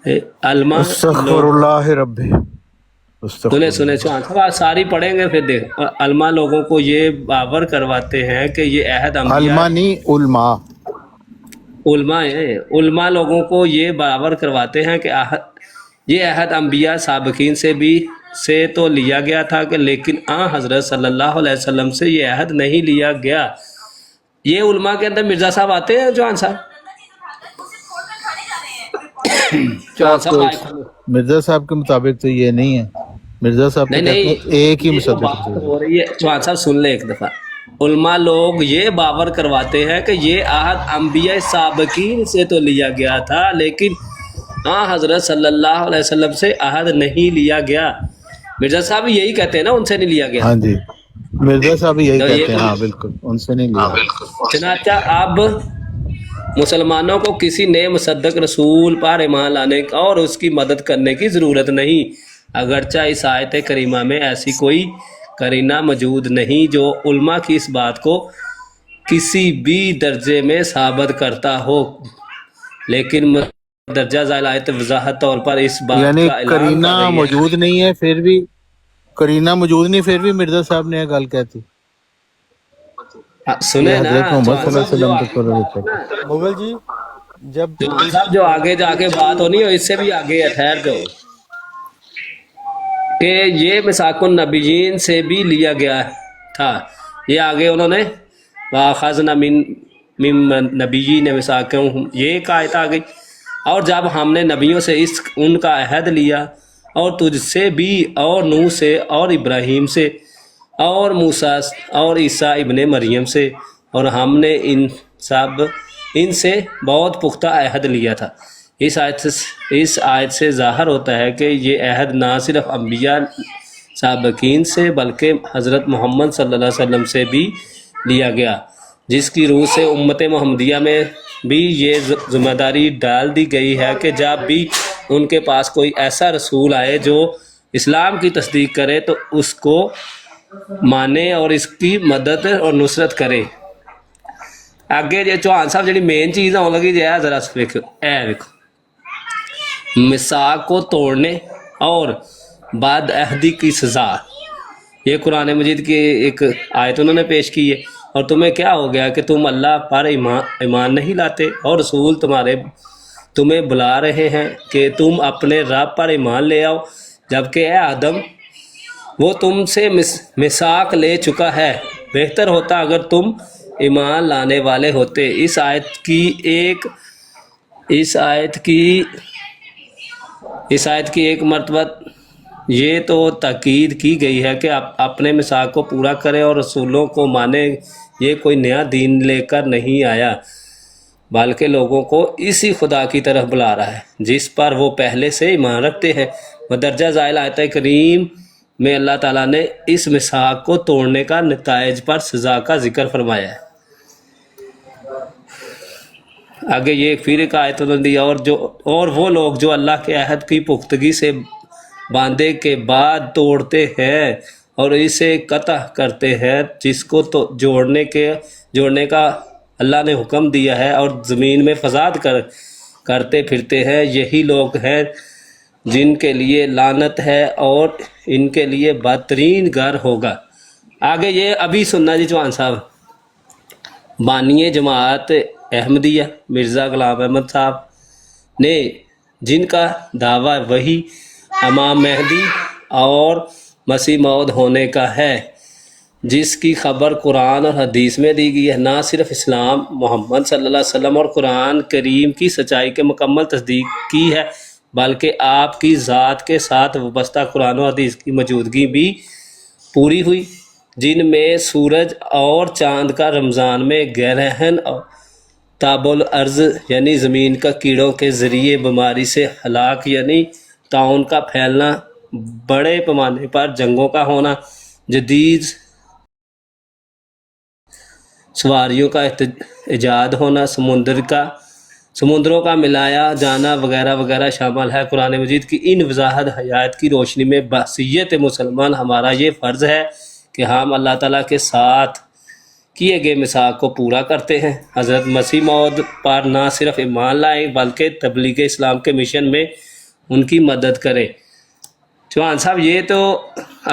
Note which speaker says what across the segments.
Speaker 1: علما
Speaker 2: استغفر
Speaker 1: لوگ
Speaker 2: اللہ ربی، استغفر
Speaker 1: سنے
Speaker 2: اللہ۔
Speaker 1: چوہان صاحب آج ساری پڑھیں گے پھر دیکھ، علما لوگوں کو یہ باور کرواتے ہیں کہ یہ عہد انبیاء،
Speaker 2: علما نہیں، علماء۔
Speaker 1: علماء ہیں، علماء لوگوں کو یہ باور کرواتے ہیں کہ یہ عہد انبیاء سابقین سے تو لیا گیا تھا کہ لیکن حضرت صلی اللہ علیہ وسلم سے یہ عہد نہیں لیا گیا۔ یہ علماء کے اندر مرزا صاحب آتے ہیں چوہان صاحب؟ چوہان
Speaker 2: آپ
Speaker 1: صاحب آئے،
Speaker 2: مرزا صاحب کے مطابق تو یہ نہیں ہے، مرزا صاحب تو
Speaker 1: نہیں
Speaker 2: کہتے ہیں
Speaker 1: نہیں،
Speaker 2: ایک ہی
Speaker 1: یہ جو
Speaker 2: مصدق
Speaker 1: بات
Speaker 2: رسول ہے۔
Speaker 1: ہو رہی ہے چوہان صاحب سن لیں ایک دفعہ، علماء لوگ یہ باور کرواتے ہیں کہ یہ عہد انبیاء سابقین سے تو لیا گیا تھا لیکن حضرت صلی اللہ علیہ وسلم سے عہد نہیں لیا گیا۔ مرزا صاحب یہی کہتے ہیں نا ان سے نہیں لیا گیا،
Speaker 2: ہاں جی، مرزا صاحب یہی
Speaker 1: تو یہ
Speaker 2: کہتے ہیں، ہاں بالکل، ان سے نہیں لیا۔
Speaker 1: چنانچہ اب مسلمانوں کو کسی نئے مصدق رسول پر ایمان لانے اور اس کی مدد کرنے کی ضرورت نہیں، اگرچہ اس آیت کریمہ میں ایسی کوئی قرینہ موجود نہیں جو علماء کی اس بات کو کسی بھی درجے میں ثابت کرتا ہو، لیکن درجہ ذیل آیت وضاحت طور پر اس بات
Speaker 2: یعنی
Speaker 1: کا اعلان
Speaker 2: کرینہ
Speaker 1: کر رہی ہے۔
Speaker 2: موجود نہیں ہے، پھر بھی کرینہ موجود نہیں، پھر بھی مرزا صاحب نے یہ گل کہتی، یہ
Speaker 1: سنیں نا
Speaker 2: حضرت محمد
Speaker 1: چوہان
Speaker 2: صلی اللہ
Speaker 1: صاحب
Speaker 2: علیہ
Speaker 1: جو
Speaker 2: وسلم
Speaker 1: آگے
Speaker 2: تک کو
Speaker 1: بات
Speaker 2: رجوع
Speaker 1: ہے
Speaker 2: کرتی۔
Speaker 1: نا،
Speaker 3: مغل جی جب
Speaker 1: چوہان صاحب جو آگے جا کے بات ہونی ہے اس سے بھی آگے ہے، ٹھہر جاؤ، کہ یہ مساق النبیین سے بھی لیا گیا تھا، یہ آگے انہوں نے وَأَخَذْنَا مِن نَبِيِّينَ مِيثَاقَهُمْ، یہ ایک آیت آ گئی، اور جب ہم نے نبیوں سے ان کا عہد لیا اور تجھ سے بھی اور نوح سے اور ابراہیم سے اور موسیٰ اور عیسیٰ ابن مریم سے، اور ہم نے ان سے بہت پختہ عہد لیا تھا۔ اس آیت سے ظاہر ہوتا ہے کہ یہ عہد نہ صرف انبیاء سابقین سے بلکہ حضرت محمد صلی اللہ علیہ وسلم سے بھی لیا گیا، جس کی روح سے امت محمدیہ میں بھی یہ ذمہ داری ڈال دی گئی ہے کہ جب بھی ان کے پاس کوئی ایسا رسول آئے جو اسلام کی تصدیق کرے تو اس کو مانے اور اس کی مدد اور نصرت کرے۔ آگے جی چوہان صاحب جی مین چیز آن لگی جی ذرا ویکو، میثاق کو توڑنے اور بعد عہدی کی سزا، یہ قرآن مجید کی ایک آیت انہوں نے پیش کی ہے، اور تمہیں کیا ہو گیا کہ تم اللہ پر ایمان نہیں لاتے اور رسول تمہیں بلا رہے ہیں کہ تم اپنے رب پر ایمان لے آؤ، جبکہ اے آدم وہ تم سے میثاق لے چکا ہے، بہتر ہوتا اگر تم ایمان لانے والے ہوتے۔ اس آیت کی ایک مرتبہ یہ تو تاکید کی گئی ہے کہ اپنے میثاق کو پورا کرے اور رسولوں کو مانے، یہ کوئی نیا دین لے کر نہیں آیا بلکہ لوگوں کو اسی خدا کی طرف بلا رہا ہے جس پر وہ پہلے سے ایمان رکھتے ہیں۔ مدرجہ ذیل آیت کریم میں اللہ تعالیٰ نے اس میثاق کو توڑنے کا نتائج پر سزا کا ذکر فرمایا ہے۔ آگے یہ پھر ایک آیت انہوں نے دی، اور وہ لوگ جو اللہ کے عہد کی پختگی سے باندھے کے بعد توڑتے ہیں اور اسے قطع کرتے ہیں جس کو تو جوڑنے کا اللہ نے حکم دیا ہے، اور زمین میں فساد کرتے پھرتے ہیں، یہی لوگ ہیں جن کے لیے لعنت ہے اور ان کے لیے بدترین گھر ہوگا۔ آگے یہ ابھی سننا جی چوہان صاحب، بانی جماعت احمدیہ مرزا غلام احمد صاحب نے جن کا دعویٰ وہی امام مہدی اور مسیح موعود ہونے کا ہے، جس کی خبر قرآن اور حدیث میں دی گئی ہے، نہ صرف اسلام محمد صلی اللہ علیہ وسلم اور قرآن کریم کی سچائی کے مکمل تصدیق کی ہے بلکہ آپ کی ذات کے ساتھ وابستہ قرآن و حدیث کی موجودگی بھی پوری ہوئی، جن میں سورج اور چاند کا رمضان میں گرہن اور تاب الارض یعنی زمین کا کیڑوں کے ذریعے بیماری سے ہلاک یعنی طاعون کا پھیلنا، بڑے پیمانے پر جنگوں کا ہونا، جدید سواریوں کا ایجاد ہونا، سمندروں کا ملایا جانا وغیرہ وغیرہ شامل ہے۔ قرآن مجید کی ان وضاحت حیات کی روشنی میں بحثیت مسلمان ہمارا یہ فرض ہے کہ ہم اللہ تعالیٰ کے ساتھ کیے گئے میثاق کو پورا کرتے ہیں. حضرت مسیح موعود پر نہ صرف ایمان لائیں بلکہ تبلیغ اسلام کے مشن میں ان کی مدد کریں. چوہان صاحب یہ تو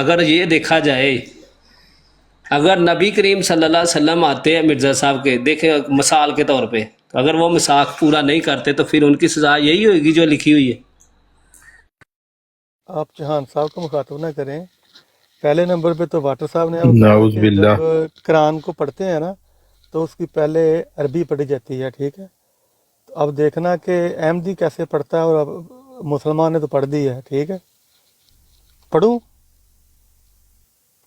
Speaker 1: اگر یہ دیکھا جائے اگر نبی کریم صلی اللہ علیہ وسلم آتے ہیں مرزا صاحب کے دیکھیں مثال کے طور پہ تو اگر وہ میثاق پورا نہیں کرتے تو پھر ان کی سزا یہی ہوئے گی جو لکھی ہوئی ہے.
Speaker 3: آپ چوہان صاحب کو مخاطب نہ کریں. پہلے نمبر پہ تو واٹر صاحب نے بتایا
Speaker 2: نعوذ
Speaker 3: کہ
Speaker 2: باللہ.
Speaker 3: جب قرآن کو پڑھتے ہیں نا تو اس کی پہلے عربی پڑھی جاتی ہے. ٹھیک ہے، تو اب دیکھنا کہ احمدی کیسے پڑھتا ہے، اور اب مسلمان نے تو پڑھ دی ہے. ٹھیک ہے، پڑھوں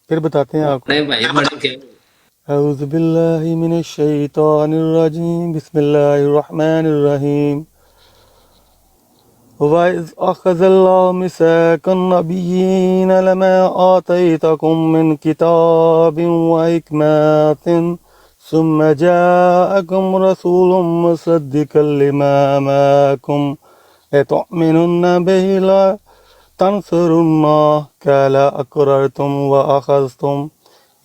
Speaker 3: پھر بتاتے ہیں آپ کو.
Speaker 1: نہیں بھائی بڑے کیا
Speaker 3: اعوذ باللہ من الشیطان الرجیم، بسم اللہ الرحمن الرحیم. وَإِذْ أَخَذَ اللَّهُ مِيثَاقَ النَّبِيِّينَ لَمَا آتَيْتُكُم مِّن كِتَابٍ وَحِكْمَةٍ ثُمَّ جَاءَكُمْ رَسُولٌ مُّصَدِّقٌ لِّمَا مَعَكُمْ لَتُؤْمِنُنَّ بِهِ وَلَتَنصُرُنَّهُ قَالَ أَقْرَرْتُمْ وَأَخَذْتُمْ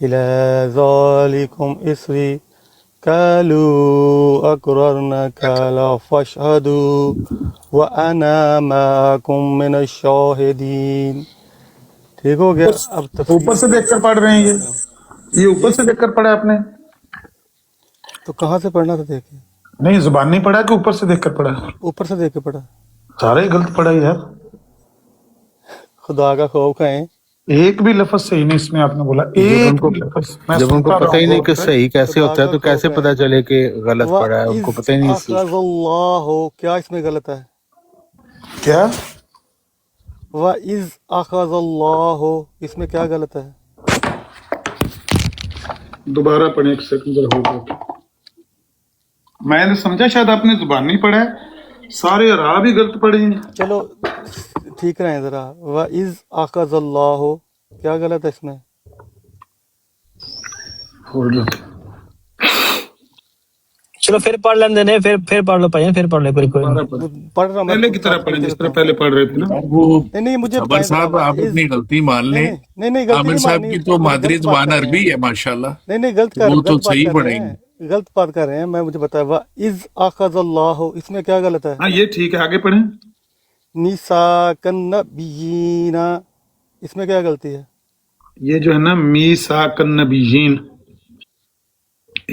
Speaker 3: إِلَىٰ ذَٰلِكُمْ إِصْرِي قالوا أقررنا قال فاشهدوا وأنا معكم من الشاهدين. ٹھیک ہو گیا. اب
Speaker 4: اوپر سے دیکھ کر پڑھ رہے ہیں یہ اوپر سے دیکھ کر پڑھا آپ نے؟
Speaker 3: تو کہاں سے پڑھنا تھا؟ دیکھیں،
Speaker 4: نہیں زبان نہیں پڑھا کہ اوپر سے دیکھ کر پڑھا؟
Speaker 3: اوپر سے دیکھ کے پڑھا.
Speaker 4: سارا ہی غلط پڑھا یار،
Speaker 3: خدا کا خوف کھائیں.
Speaker 4: ایک بھی لفظ صحیح نہیں اس میں آپ نے بولا،
Speaker 2: جب ان
Speaker 4: ایک
Speaker 2: کو
Speaker 4: بھی لفظ میں
Speaker 2: جب ان کو
Speaker 4: سنتا رہا
Speaker 2: پتہ ہی
Speaker 4: ہوں
Speaker 2: نہیں
Speaker 4: غور
Speaker 2: کہ
Speaker 4: سے.
Speaker 2: صحیح کیسے
Speaker 3: خدا
Speaker 2: ہوتا ہے
Speaker 3: کا
Speaker 2: تو
Speaker 3: خوف
Speaker 2: کیسے
Speaker 3: ہے.
Speaker 2: پتہ چلے کہ غلط پڑھا ہے؟ ان کو
Speaker 3: وَإِذْ
Speaker 2: پتہ ہی نہیں اس
Speaker 3: أَخَذَ اللَّهُ، کیا اس میں غلط ہے؟
Speaker 4: کیا
Speaker 3: وَإِذْ أَخَذَ اللَّهُ اس میں کیا غلط ہے؟
Speaker 4: دوبارہ پڑھیں ایک سیکنڈ ذرا ہو گیا. میں نے سمجھا شاید آپ نے زبان نہیں پڑھا ہے، سارے راہ بھی غلط پڑھے ہیں.
Speaker 3: چلو ٹھیک رہیں ذرا. وَإِذْ أَخَذَ اللَّهُ کیا غلط ہے اس میں؟
Speaker 4: ہو گیا.
Speaker 5: چلو پھر پڑھ لیندے نے، پھر پڑھ لو بھائی، پھر پڑھ لے، کوئی
Speaker 4: دوبارہ
Speaker 5: نہیں.
Speaker 4: پڑھیں،
Speaker 3: پڑھ رہا ہوں میں،
Speaker 4: پہلے کی طرح
Speaker 3: ساتھ
Speaker 4: پڑھیں
Speaker 3: پڑھتے
Speaker 4: جس طرح
Speaker 3: رہتا ہوں.
Speaker 4: پہلے پڑھ رہے تھے نا.
Speaker 6: وہ
Speaker 3: نہیں مجھے
Speaker 6: خبر
Speaker 3: بتائیں ذرا.
Speaker 6: صاحب آپ
Speaker 3: وَإِذْ
Speaker 6: اپنی غلطی مان لیں.
Speaker 3: نہیں غلطی
Speaker 6: عامر
Speaker 3: نہیں
Speaker 6: صاحب
Speaker 3: مانی.
Speaker 6: کی تو مادری
Speaker 3: غلط بات
Speaker 6: زبان
Speaker 3: کر رہے
Speaker 6: عربی
Speaker 3: ہیں.
Speaker 6: ہے ماشاءاللہ،
Speaker 3: نہیں غلط
Speaker 6: وہ تو
Speaker 3: بات کر
Speaker 6: صحیح
Speaker 3: رہے
Speaker 6: پڑھیں
Speaker 3: ہیں.
Speaker 6: گے.
Speaker 3: غلط بات کر رہے ہیں. میں مجھے بتایا وَإِذْ أَخَذَ اللَّهُ اس میں کیا غلط ہے؟
Speaker 4: ہاں یہ ٹھیک ہے، آگے پڑھیں.
Speaker 3: مِيثَاقَ النَّبِيِّينَ اس میں کیا غلطی ہے؟
Speaker 4: یہ جو ہے نا میثاق النبیین،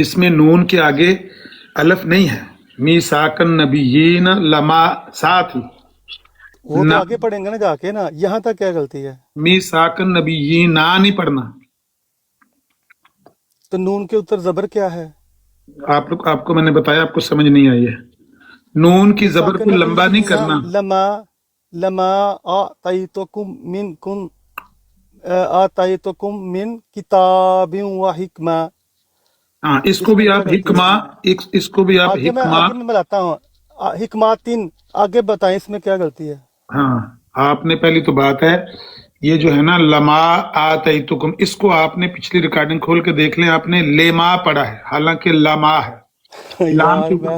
Speaker 4: اس میں نون کے آگے الف نہیں ہے. میثاق النبیین لما ساتھ ہی
Speaker 3: وہ تو آگے پڑھیں گے نا جا کے نا. یہاں تک کیا غلطی ہے؟
Speaker 4: میثاق النبیین نہ نہیں پڑھنا.
Speaker 3: تو نون کے اوپر زبر کیا ہے؟
Speaker 4: آپ کو میں نے بتایا، آپ کو سمجھ نہیں آئی ہے. نون کی زبر
Speaker 3: مِيثَاقَ
Speaker 4: کو لمبا نہیں کرنا.
Speaker 3: لما آتیتکم من کتاب و حکمہ.
Speaker 4: ہاں اس
Speaker 3: اس
Speaker 4: کو
Speaker 3: میں
Speaker 4: بھی
Speaker 3: کیا
Speaker 4: آپ
Speaker 3: غلطی
Speaker 4: حکمہ،
Speaker 3: ہے؟
Speaker 4: اس کو بھی آپ
Speaker 3: آگے
Speaker 4: حکمہ.
Speaker 3: میں بتاتا ہوں. حکماتن آگے بتائیں اس میں کیا غلطی ہے؟
Speaker 4: ہاں آپ نے پہلی تو بات ہے یہ جو ہے نا لما آتیتکم، اس کو آپ نے پچھلی ریکارڈنگ کھول کے دیکھ لیں، آپ نے لیما پڑھا ہے حالانکہ لما ہے. لام
Speaker 3: یار
Speaker 4: کے
Speaker 3: میں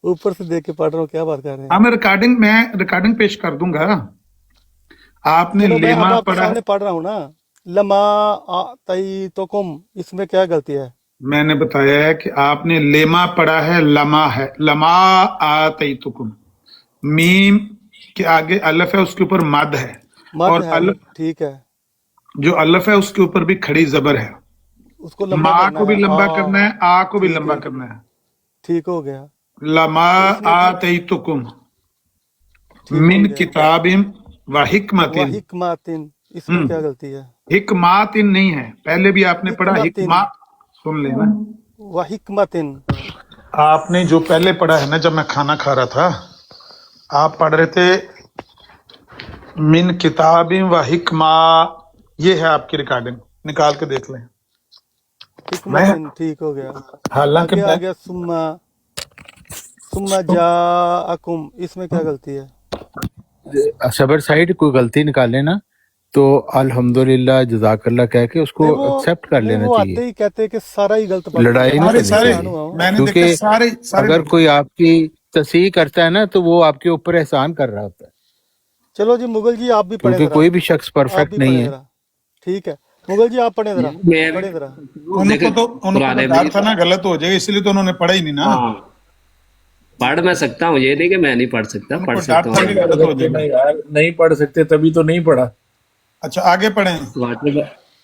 Speaker 3: اوپر سے دیکھ کے پڑھ رہا ہوں، کیا بات کر رہے ہیں؟
Speaker 4: ہاں میں ریکارڈنگ پیش کر دوں گا. آپ نے
Speaker 3: چلو میں اب
Speaker 4: لیما
Speaker 3: آپ کے
Speaker 4: پڑھا ہے.
Speaker 3: سامنے پڑھ رہا ہوں نا. لما آتیتکم اس میں کیا غلطی ہے؟
Speaker 4: میں نے بتایا ہے کہ آپ نے لیما پڑھا ہے، لما ہے. لما آتیتکم، میم کے آگے الف ہے، اس کے اوپر مد ہے،
Speaker 3: مد
Speaker 4: اور
Speaker 3: ہے. ٹھیک ہے،
Speaker 4: جو الف ہے اس کے اوپر بھی کھڑی زبر ہے.
Speaker 3: اس کو لمبا
Speaker 4: ما
Speaker 3: کرنا
Speaker 4: کو بھی
Speaker 3: ہے.
Speaker 4: لمبا کرنا ہے، آ کو بھی
Speaker 3: ٹھیک
Speaker 4: لمبا
Speaker 3: ہے،
Speaker 4: کرنا ہے.
Speaker 3: ٹھیک ہو گیا.
Speaker 4: لما
Speaker 3: تو اس میں
Speaker 4: آتیتکم
Speaker 3: ٹھیک ہو
Speaker 4: من
Speaker 3: گیا.
Speaker 4: کتاب و حکمت.
Speaker 3: و حکماتن اس میں کیا غلطی ہے؟
Speaker 4: حکمات نہیں ہے، پہلے بھی آپ نے پڑھا
Speaker 3: حکمتن
Speaker 4: حکمہ. سن لینا،
Speaker 3: و حکمتن.
Speaker 4: آپ نے جو پہلے پڑھا ہے نا، جب میں کھانا کھا رہا تھا آپ پڑھ رہے تھے من کتاب و حکمہ. یہ ہے آپ کی ریکارڈنگ، نکال کے دیکھ لیں. میں
Speaker 3: حکمتن ٹھیک ہو گیا.
Speaker 4: حالانکہ
Speaker 3: آگے آ
Speaker 4: میں
Speaker 3: گیا ثم جاءکم اس میں کیا غلطی ہے؟
Speaker 2: صبر سائڈ کوئی غلطی نکالے نا تو الحمدللہ جزاک اللہ کہہ کے اس کو
Speaker 3: نہیں وہ
Speaker 2: ایکسیپٹ کر
Speaker 3: نہیں
Speaker 2: لینا
Speaker 3: وہ
Speaker 2: چاہیے.
Speaker 3: آتے ہی کہتے ہیں کہ سارا ہی غلط پڑھ رہے
Speaker 2: لڑائی
Speaker 3: ہیں.
Speaker 2: نہیں
Speaker 4: سارے
Speaker 2: کرنی
Speaker 4: سارے
Speaker 2: چاہیے،
Speaker 4: میں نے دیکھا
Speaker 2: کیونکہ
Speaker 4: سارے
Speaker 2: اگر کوئی آپ کی تصحیح کرتا ہے نا تو وہ آپ کے اوپر احسان کر رہا ہوتا ہے،
Speaker 3: چلو جی مغل جی آپ بھی پڑھیں
Speaker 2: کیونکہ
Speaker 3: ذرا.
Speaker 2: کوئی بھی شخص
Speaker 3: آپ
Speaker 2: پرفیکٹ
Speaker 3: بھی
Speaker 2: نہیں
Speaker 3: پڑھیں
Speaker 2: ہے.
Speaker 3: ذرا. ٹھیک ہے. मुगल जी आप पढ़े जरा,
Speaker 1: मैं
Speaker 3: पढ़े जरा।
Speaker 1: देखे
Speaker 4: उनको तो
Speaker 1: पुराने
Speaker 4: डर था ना गलत हो जाएगा, इसलिए तो उन्होंने पढ़ा ही नहीं ना।
Speaker 1: हाँ पढ़ मैं सकता हूँ, ये नहीं कि मैं नहीं पढ़ सकता,
Speaker 4: उनको
Speaker 1: पढ़
Speaker 4: डर
Speaker 1: सकता
Speaker 4: था
Speaker 1: हूँ।
Speaker 4: कि
Speaker 6: पढ़
Speaker 4: गलत हो
Speaker 6: सकते
Speaker 4: जाएगा।
Speaker 6: नहीं यार, नहीं पढ़ सकते तभी तो नहीं पढ़ा।
Speaker 4: अच्छा आगे पढ़ें।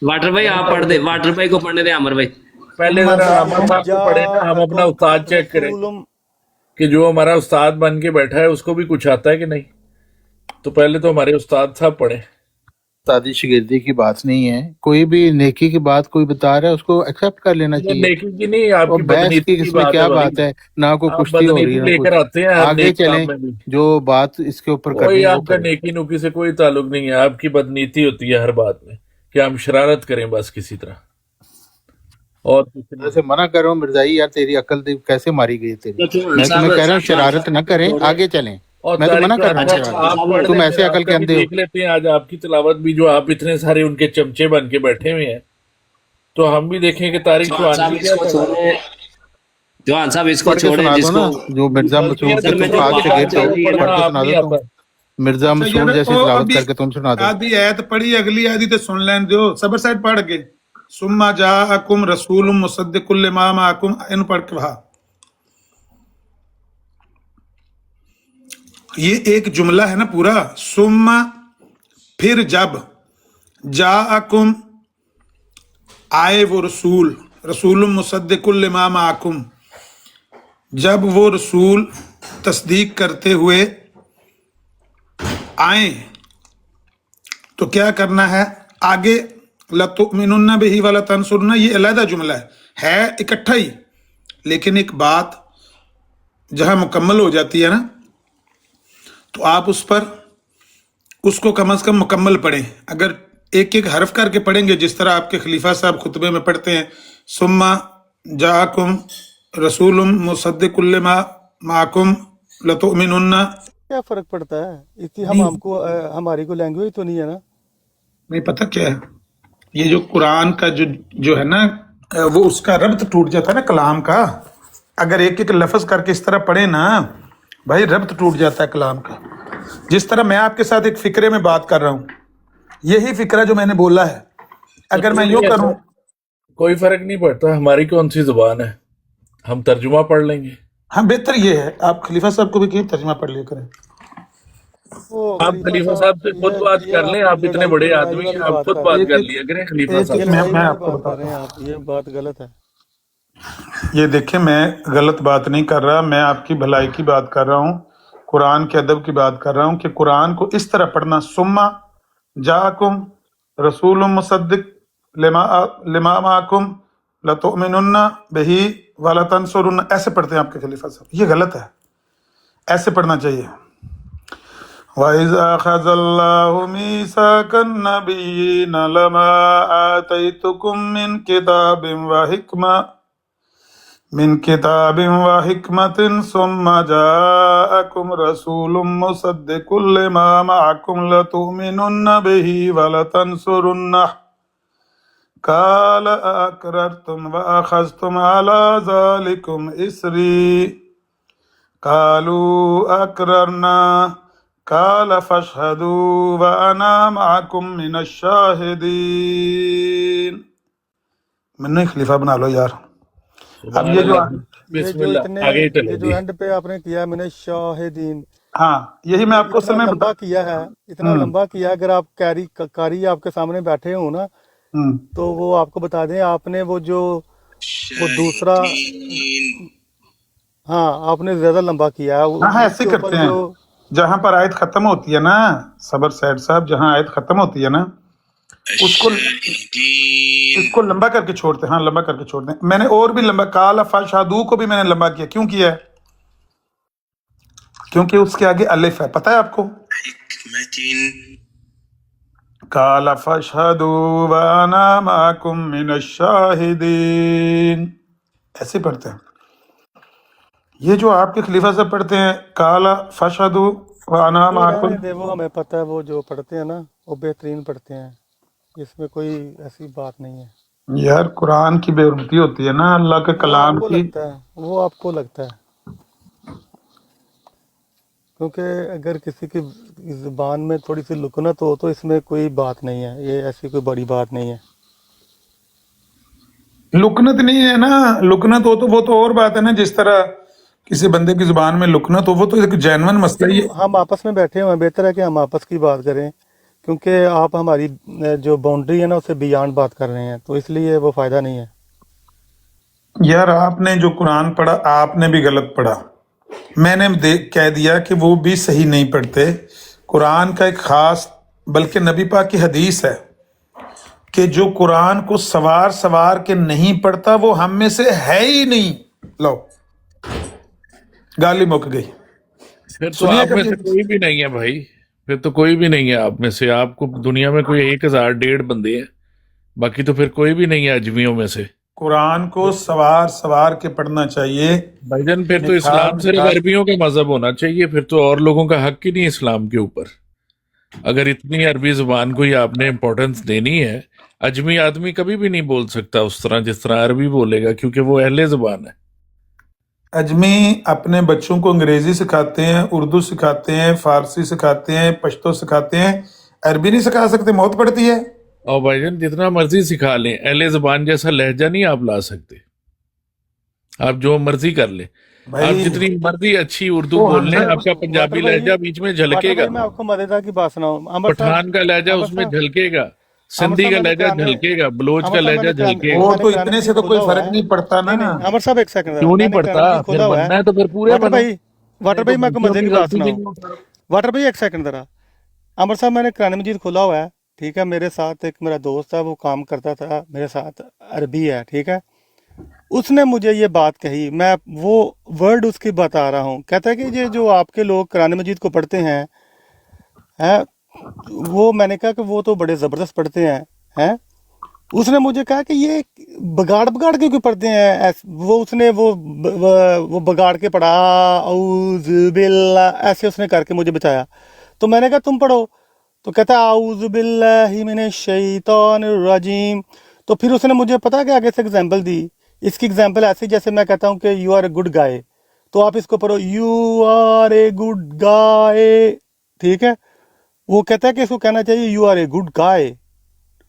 Speaker 1: वाटर भाई आप पढ़ दे, वाटर भाई को पढ़ने दे, अमर भाई।
Speaker 6: पहले जरा अमर साहब को पढ़े ना, हम अपना उस्ताद चेक करें
Speaker 3: रसूलुम
Speaker 6: कि जो हमारा उस्ताद बन के बैठा है उसको भी कुछ आता है कि नहीं। तो पहले तो हमारे उस्ताद साहब पढ़े।
Speaker 2: उस्तादी शिगिर्दी की बात नहीं है, कोई भी नेकी की बात कोई बता रहा है उसको एक्सेप्ट कर लेना
Speaker 6: ये
Speaker 2: चाहिए।
Speaker 6: नेकी की नहीं,
Speaker 2: और
Speaker 6: आपकी
Speaker 2: बहस
Speaker 6: बदनीति
Speaker 2: की
Speaker 6: की
Speaker 2: इसमें
Speaker 6: बात
Speaker 2: क्या
Speaker 6: है भाई।
Speaker 2: बात है, ना कोई
Speaker 6: आप
Speaker 2: कुश्ती हो रही
Speaker 6: बदनीति
Speaker 2: है ना
Speaker 6: लेकर
Speaker 2: कुछ।
Speaker 6: आते हैं हर
Speaker 2: आगे
Speaker 6: नेक
Speaker 2: चलें,
Speaker 6: काम में भी।
Speaker 2: जो बात इसके ऊपर करनी
Speaker 6: कोई
Speaker 2: है वो
Speaker 6: आपका
Speaker 2: करें।
Speaker 6: नेकी नुकी से कोई ताल्लुक नहीं है, आपकी बदनीति होती है हर बात में कि हम शरारत करें बस किसी तरह, और कुछ नहीं।
Speaker 2: वैसे मना कर रहा हूँ मिर्जाई यार, तेरी अकल कैसे मारी गई तेरी।
Speaker 1: तो चौहान
Speaker 2: मैं तुम्हें
Speaker 1: साहब-
Speaker 2: कह रहा हूँ शरारत न करें,
Speaker 1: थोड़े-
Speaker 2: आगे चलें।
Speaker 6: और
Speaker 2: मैं तो
Speaker 6: तारीख
Speaker 2: मना कर रहा हूँ
Speaker 6: अच्छा,
Speaker 2: शरारत।
Speaker 6: आप पढ़
Speaker 2: तुम
Speaker 6: लें,
Speaker 2: ऐसे
Speaker 6: फिर
Speaker 2: अकल
Speaker 6: आप
Speaker 2: के
Speaker 6: कभी
Speaker 2: अंधे हो।
Speaker 6: देख लेते हैं आज आपकी तिलावत भी, जो आप इतने सारे उनके चमचे बन के बैठे हुए हैं, तो हम भी देखें कि तारीख
Speaker 1: चौहान
Speaker 6: चौहान
Speaker 1: साहब
Speaker 6: की क्या
Speaker 1: इसको
Speaker 6: कर रहा है।
Speaker 1: छोड़े, चौहान साहब इसको
Speaker 2: पढ़ के
Speaker 1: छोड़े,
Speaker 2: सुना दो
Speaker 1: जिसको
Speaker 2: ना, जो मिर्जा मसूद
Speaker 6: गलतियां
Speaker 2: के
Speaker 1: सर,
Speaker 6: तो
Speaker 1: मैं
Speaker 2: तुम
Speaker 1: जो
Speaker 2: हाथ से
Speaker 1: बात
Speaker 2: गिरते हो,
Speaker 1: चल रही है
Speaker 2: पढ़
Speaker 6: पढ़ना
Speaker 2: के
Speaker 6: आप
Speaker 2: सुना
Speaker 6: नहीं
Speaker 2: दो तुम।
Speaker 6: आता।
Speaker 2: मिर्जा
Speaker 4: अच्छा
Speaker 2: मसूद
Speaker 4: यार
Speaker 2: जैसी
Speaker 4: ओ
Speaker 2: तिलावत
Speaker 4: अभी
Speaker 2: करके तुम सुना दो।
Speaker 4: आधी आयत पढ़ी, अगली आधी तो सुन लें दो, सबर साइड पढ़ के। सुम्मा जाअकुम रसूलुम मुसद्दिकुल लिमा माअकुम, इन पढ़ के वहा। ये एक जुमला है ना पूरा, सुम्मा फिर जब, जाअकुम आए वो रसूल, रसूलुम मुसद्दिकुल लिमा माअकुम, जब वो रसूल तस्दीक करते हुए आए तो क्या करना है आगे। लतुमिनुन्ना बिही व लतंसुरना, ये अलग जुमला है इकट्ठा ही, लेकिन एक बात जहां मुकम्मल हो जाती है ना, तो आप उस पर उसको कम से कम मुकम्मल पढ़ें। अगर एक एक हरफ करके पढ़ेंगे, जिस तरह आपके खलीफा साहब खुतबे में पढ़ते हैं, सुम्मा जाकुम रसूलुम मुसद्दिकुल लिमा माकुम लतुमिनुन्ना।
Speaker 3: क्या फर्क पड़ता है इसकी, हम हमको हमारी कोई लैंग्वेज तो नहीं है ना।
Speaker 4: नहीं पता क्या है, ये जो कुरान का जो है ना, वो उसका रब्त टूट जाता है ना कलाम का। अगर एक एक लफ्ज करके इस तरह पढ़े ना भाई, रब्त टूट जाता है कलाम का। जिस तरह मैं आपके साथ एक फिक्रे में बात कर रहा हूँ, यही फिक्रा जो मैंने बोला है, अगर मैं यूं करूं।
Speaker 6: कोई फर्क नहीं पड़ता, हमारी कौन सी जुबान है, हम तर्जुमा पढ़ लेंगे।
Speaker 4: हाँ बेहतर ये है, आप खलीफा साहब को भी कहिए तर्जमा पढ़ लिया करें।
Speaker 6: आप खलीफा साहब से खुद बात कर लें, आप इतने बड़े आदमी हैं, आप खुद बात कर लिया करें खलीफा
Speaker 3: ये
Speaker 6: साहब से।
Speaker 3: लड़ाई
Speaker 4: मैं
Speaker 3: वाली
Speaker 4: आपको
Speaker 3: बात कर रहे हैं आप, ये बात गलत है।
Speaker 4: ये देखिए, मैं गलत बात नहीं कर रहा, मैं आपकी भलाई की बात कर रहा हूँ, कुरान के अदब की बात कर रहा हूँ कि कुरान को इस तरह पढ़ना। सुम्मा जाकुम रसूलुम मुसद्दिक लिमा माकुम लतुमिनुन्ना बिही व लतंसुरुन्ना, ऐसे पढ़ते हैं आपके खलीफा साहब, ये गलत है, ऐसे पढ़ना चाहिए। वइज़ा अख़ज़ल्लाहु मीसाकन नबिय्यीना लमा आतैतुकुम मिन किताबिन व हिकमतिन सुम्मा जाअकुम रसूलुम मुसद्दिकुल लिमा माअकुम लतुमिनुन्ना बिही व लतंसुरुन्ना क़ाल अअक़ररतुम व अख़ज़्तुम अला ज़ालिकुम इस्री क़ालू अक़ररना क़ाल फ़शहदू व अना मअकुम मिनश शाहिदीन। मैंने खलीफा बना लो यार। अब ये जो
Speaker 6: बिस्मिल्लाह,
Speaker 3: इतने
Speaker 6: आगे
Speaker 3: ये
Speaker 6: चले
Speaker 3: जो
Speaker 6: जी।
Speaker 3: एंड पे आपने किया मैंने शाहिदीन,
Speaker 4: हाँ यही मैं आपको असल
Speaker 3: इतना
Speaker 4: में
Speaker 3: लंबा किया है, इतना लंबा किया है। अगर आप कारी आपके सामने बैठे हो ना, तो वो आपको बता दें, आपने वो दूसरा, हाँ आपने ज्यादा लंबा किया है
Speaker 4: हाँ हाँ ऐसे
Speaker 3: उसके
Speaker 4: करते
Speaker 3: ऊपर
Speaker 4: हैं।
Speaker 3: जो
Speaker 4: जहां पर आयत खत्म होती है ना, सबर सैद साहब, जहां आयत खत्म होती है ना, उसको इसको लंबा करके छोड़ते हैं। हाँ लंबा करके छोड़ते हैं। मैंने और भी लंबा, काला फशादू को भी मैंने लंबा किया। क्यों किया है? क्योंकि उसके आगे अलिफ है, पता है आपको। काला फशहदू व अना माकुम मिनश शाहिदीन, ऐसे पढ़ते हैं। ये जो आपके खलीफा साहब पढ़ते हैं काला फशहदू व अना माकुम,
Speaker 3: रहने दे, वो हमें पता है, वो जो पढ़ते हैं ना वो बेहतरीन पढ़ते हैं, इसमें कोई ऐसी बात नहीं है।
Speaker 4: यार कुरान की बेरुमती होती है ना, अल्लाह के
Speaker 3: वो
Speaker 4: कलाम
Speaker 3: आपको
Speaker 4: की।
Speaker 3: लगता है, वो आपको लगता है, क्योंकि अगर किसी की जुबान में थोड़ी सी लुकनत हो तो इसमें कोई बात नहीं है, ये ऐसी कोई बड़ी बात नहीं है।
Speaker 4: लुकनत नहीं है ना, लुकनत हो तो वो तो और बात है ना, जिस तरह किसी बंदे की जुबान में लुकनत हो वो तो एक जेन्युइन मसला ही है।
Speaker 3: हम आपस में बैठे हुए हैं, बेहतर है कि हम आपस की बात करें, क्योंकि आप हमारी जो बाउंड्री है ना उससे बियॉन्ड बात कर रहे हैं, तो इसलिए वो फ़ायदा नहीं है।
Speaker 4: यार आपने जो कुरान पढ़ा आपने भी गलत पढ़ा, मैंने कह दिया कि वो भी सही नहीं पढ़ते। कुरान का एक खास, बल्कि नबी पाक की हदीस है कि जो कुरान को सवार सवार के नहीं पढ़ता वो हम में से है ही नहीं। लो गाली मुक गई।
Speaker 6: फिर तो
Speaker 4: सुनिए
Speaker 6: आप में
Speaker 4: कभी,
Speaker 6: से कोई भी नहीं है भाई, फिर तो कोई भी नहीं है आप में से। आपको दुनिया में कोई 1000 बंदे हैं, बाकी तो फिर कोई भी नहीं है अजमियों में से।
Speaker 4: कुरान को सवार सवार के पढ़ना चाहिए।
Speaker 6: भाईजान फिर तो
Speaker 4: निखार
Speaker 6: इस्लाम सिर्फ
Speaker 4: निखार
Speaker 6: अरबियों का मजहब होना चाहिए, फिर तो और लोगों का हक ही नहीं इस्लाम के ऊपर। अगर इतनी अरबी जुबान को ही आपने इम्पोर्टेंस देनी है, अजमी आदमी कभी भी नहीं बोल सकता उस तरह जिस तरह अरबी बोलेगा, क्योंकि वो अहले जुबान है।
Speaker 4: अजमी अपने बच्चों को अंग्रेजी सिखाते हैं, उर्दू सिखाते हैं, फारसी सिखाते हैं, पश्तो सिखाते हैं, अरबी नहीं सिखा सकते, मौत पड़ती है।
Speaker 6: और भाईजान जितना मर्जी सिखा लें, अहले जुबान जैसा लहजा नहीं आप ला सकते। आप जो मर्जी कर लें, आप
Speaker 4: भाई
Speaker 6: जितनी मर्जी अच्छी उर्दू
Speaker 4: वो
Speaker 6: बोल लें,
Speaker 4: हमने
Speaker 6: आपका पंजाबी
Speaker 3: वाटर भाई,
Speaker 6: लहजा बीच में
Speaker 3: वाटर
Speaker 6: झलकेगा,
Speaker 3: भाई मैं आपको मजेदार की बात सुनाऊं। अमर साहब,
Speaker 6: पठान का लहजा
Speaker 3: अमर
Speaker 6: उसमें
Speaker 3: साहब,
Speaker 6: झलकेगा,
Speaker 3: अमर
Speaker 6: सिंधी
Speaker 3: साहब
Speaker 6: का
Speaker 3: मैंने
Speaker 6: लहजा
Speaker 3: कुरान में,
Speaker 6: झलकेगा, बलोच का
Speaker 3: अमर साहब
Speaker 6: लहजा
Speaker 3: मैंने कुरान
Speaker 6: झलकेगा।
Speaker 4: वो
Speaker 3: मैंने
Speaker 4: तो
Speaker 3: कुरान
Speaker 4: इतने
Speaker 3: मजीद
Speaker 4: से तो कोई
Speaker 3: खोला हुआ
Speaker 4: फर्क
Speaker 3: है।
Speaker 4: नहीं पड़ता ना।
Speaker 3: नहीं नहीं, अमर साहब एक सेकंड,
Speaker 6: क्यों नहीं
Speaker 3: मैंने कुरान
Speaker 6: पड़ता?
Speaker 3: मजीद
Speaker 6: फिर
Speaker 3: खोला हुआ है।
Speaker 6: बनना है तो फिर पूरे
Speaker 3: वाटर
Speaker 6: बनो,
Speaker 3: भाई, वाटर
Speaker 6: नहीं तो
Speaker 3: भाई मैं आपको
Speaker 6: गलतियों
Speaker 3: मजेद
Speaker 6: की
Speaker 3: की बात
Speaker 6: गलती भी
Speaker 3: सुनाऊं।
Speaker 6: नहीं।
Speaker 3: वाटर भाई एक सेकंड जरा। अमर साहब मैंने कुरान मजीद खोला हुआ है, ठीक है। मेरे साथ एक मेरा दोस्त है, वो काम करता था मेरे साथ, अरबी है, ठीक है। उसने मुझे ये बात कही, मैं वो वर्ड उसकी बता रहा हूँ। कहता है कि ये जो आपके लोग कुरान मजीद को पढ़ते हैं, वो, मैंने कहा कि वो तो बड़े ज़बरदस्त पढ़ते हैं। उसने मुझे कहा कि ये बगाड़ बगाड़ के क्यों पढ़ते हैं वो उसने वो बगाड़ के पढ़ा, औज़ बिल्ला, ऐसे उसने करके मुझे बचाया। तो मैंने कहा तुम पढ़ो, तो कहता औज़ बिल्लाहि मिनश शैतानिर रजीम। तो फिर उसने मुझे पता है कि आगे से एग्जाम्पल दी। इसकी एग्जाम्पल ऐसी जैसे मैं कहता हूँ कि you are a good guy, तो आप इसको पढ़ो you are a good guy, ठीक है। वो कहता है कि इसको कहना चाहिए you are a good guy.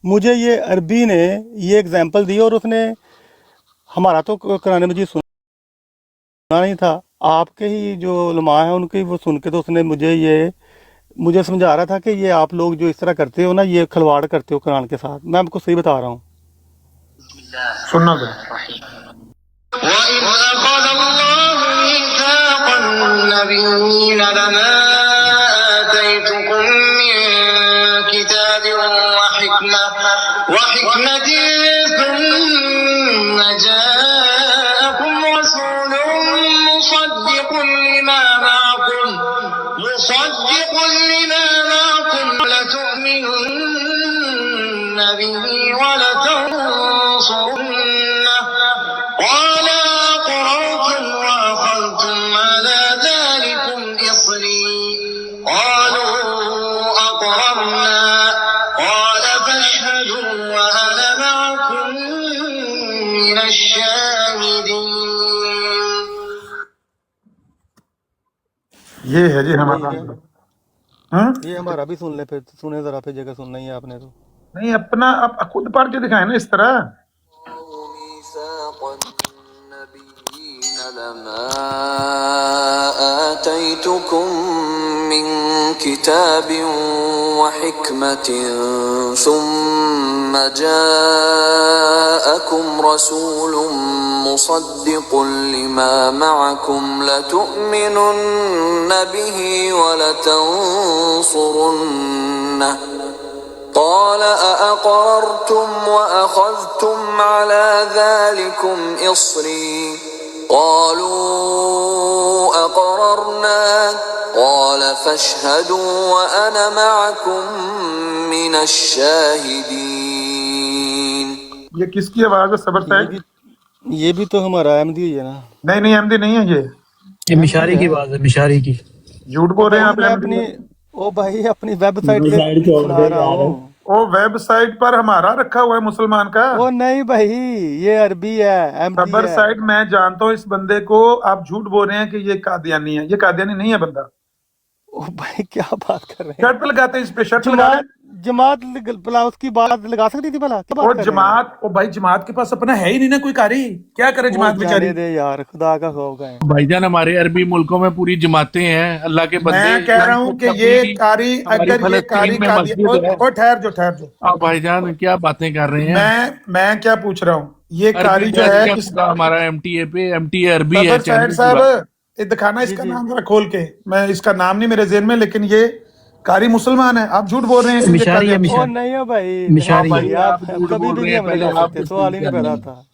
Speaker 3: मुझे ये अरबी ने ये एग्जाम्पल दी, और उसने, हमारा तो कुरान मजीद सुना नहीं था, आपके ही जो उलमा है उनकी वो सुन के, तो उसने मुझे समझा रहा था कि ये आप लोग जो इस तरह करते हो ना, ये खिलवाड़ करते हो कुरान के साथ। मैं आपको सही बता रहा हूँ।
Speaker 4: सुनना दो।
Speaker 7: وإذ أخذ الله ميثاق النبيين لما آتيتكم من كتاب وحكمة ثم جاءكم رسول مصدق لما معكم لتؤمنن به ولتنصرنه قال أقررتم وأخذتم على ذلكم إصري قالوا أقررنا قال فاشهدوا وأنا معكم من الشاهدين.
Speaker 4: ये है जी
Speaker 3: यही
Speaker 4: हमारा।
Speaker 3: है,
Speaker 4: हाँ
Speaker 3: ये हमारा भी सुन ले, फिर सुने जरा, फिर जगह सुनना ही है आपने तो।
Speaker 4: नहीं, अपना आप खुद पढ़ के दिखाए ना इस तरह।
Speaker 7: ميثاق النبيين لما آتيتكم من كتاب وحكمة ثم جاءكم رسول مصدق لما معكم لتؤمنن به ولتنصرنه قال أأقررتم وأخذتم على ذلكم إصري قالوا أقررنا قال فاشهدوا وأنا معكم من الشاهدين.
Speaker 4: ये किसकी आवाज है? सबर साहब?
Speaker 3: ये भी तो हमारा अहमदी ही है ना।
Speaker 4: नहीं नहीं, अहमदी नहीं है ये
Speaker 5: ये मिशारी की बात है, मिशारी की।
Speaker 4: झूठ बोल रहे हैं आप।
Speaker 3: मैं
Speaker 4: अहमदी
Speaker 3: अपनी वेबसाइट पे सुना रहा हूँ।
Speaker 4: ओ वेबसाइट पर हमारा रखा हुआ है मुसलमान का।
Speaker 3: वो नहीं भाई, ये अरबी है, अहमदी
Speaker 4: खबर
Speaker 3: है।
Speaker 4: साइट मैं जानता हूँ इस बंदे को। आप झूठ बोल रहे हैं कि ये कादियानी है। ये कादियानी नहीं है बंदा।
Speaker 3: ओ भाई क्या बात कर रहे हैं।
Speaker 4: शर्त लगाते हैं इस पे, शर्त लगा
Speaker 3: जमात
Speaker 4: रहे हैं।
Speaker 3: जमात भला उसकी बात लगा सकती थी भला, क्या बात
Speaker 4: और
Speaker 3: कर रहे हैं आप?
Speaker 4: जमात, ओ भाई जमात के पास अपना है ही नहीं ना कोई कारी, क्या करे
Speaker 3: वो
Speaker 4: जमात बेचारी।
Speaker 3: जाने दे यार, खुदा का खौफ है।
Speaker 6: भाईजान हमारे अरबी मुल्कों में पूरी जमातें हैं, अल्लाह के बंदे।
Speaker 4: मैं कह रहा हूं कि ये
Speaker 6: अपनी
Speaker 4: कारी,
Speaker 6: हमारी
Speaker 4: अगर ये कारी
Speaker 6: फलस्तीन में
Speaker 4: कादिया,
Speaker 6: मस्जिद है।
Speaker 4: और ठहर जो, ठहर जो,
Speaker 6: आप भाईजान क्या बातें कर रहे हैं?
Speaker 4: मैं क्या पूछ रहा हूँ, ये
Speaker 6: अरबी
Speaker 4: कारी जो
Speaker 6: जज
Speaker 4: है
Speaker 6: क्या
Speaker 4: इस
Speaker 6: पूरा हमारा एमटीए पे, एमटीए अरबी है,
Speaker 4: सबर साइड
Speaker 6: चैनल
Speaker 4: साहब,
Speaker 6: पूरा।
Speaker 4: ये दिखाना
Speaker 3: जी
Speaker 4: इसका
Speaker 3: जी।
Speaker 4: नाम जरा खोल के, मैं इसका नाम नहीं मेरे जेहन में, लेकिन ये कारी मुसलमान है, आप झूठ बोल रहे हैं कि ये
Speaker 5: मिशारी है,
Speaker 4: कादिया।
Speaker 3: ओ
Speaker 5: मिशारी,
Speaker 3: नहीं हो भाई,
Speaker 5: मिशारी
Speaker 3: दिखाओ
Speaker 5: है।
Speaker 3: भाई,
Speaker 6: भाई
Speaker 3: आप
Speaker 6: आप झूठ
Speaker 3: कभी
Speaker 6: बोल
Speaker 3: भी
Speaker 6: रहे
Speaker 3: नहीं
Speaker 6: हैं,
Speaker 3: हमले
Speaker 6: पहले
Speaker 3: कर
Speaker 6: आप
Speaker 3: सकते, सवाल ही
Speaker 6: तस्दीक
Speaker 3: नहीं
Speaker 6: कर
Speaker 3: पैदा
Speaker 6: लें।
Speaker 3: था।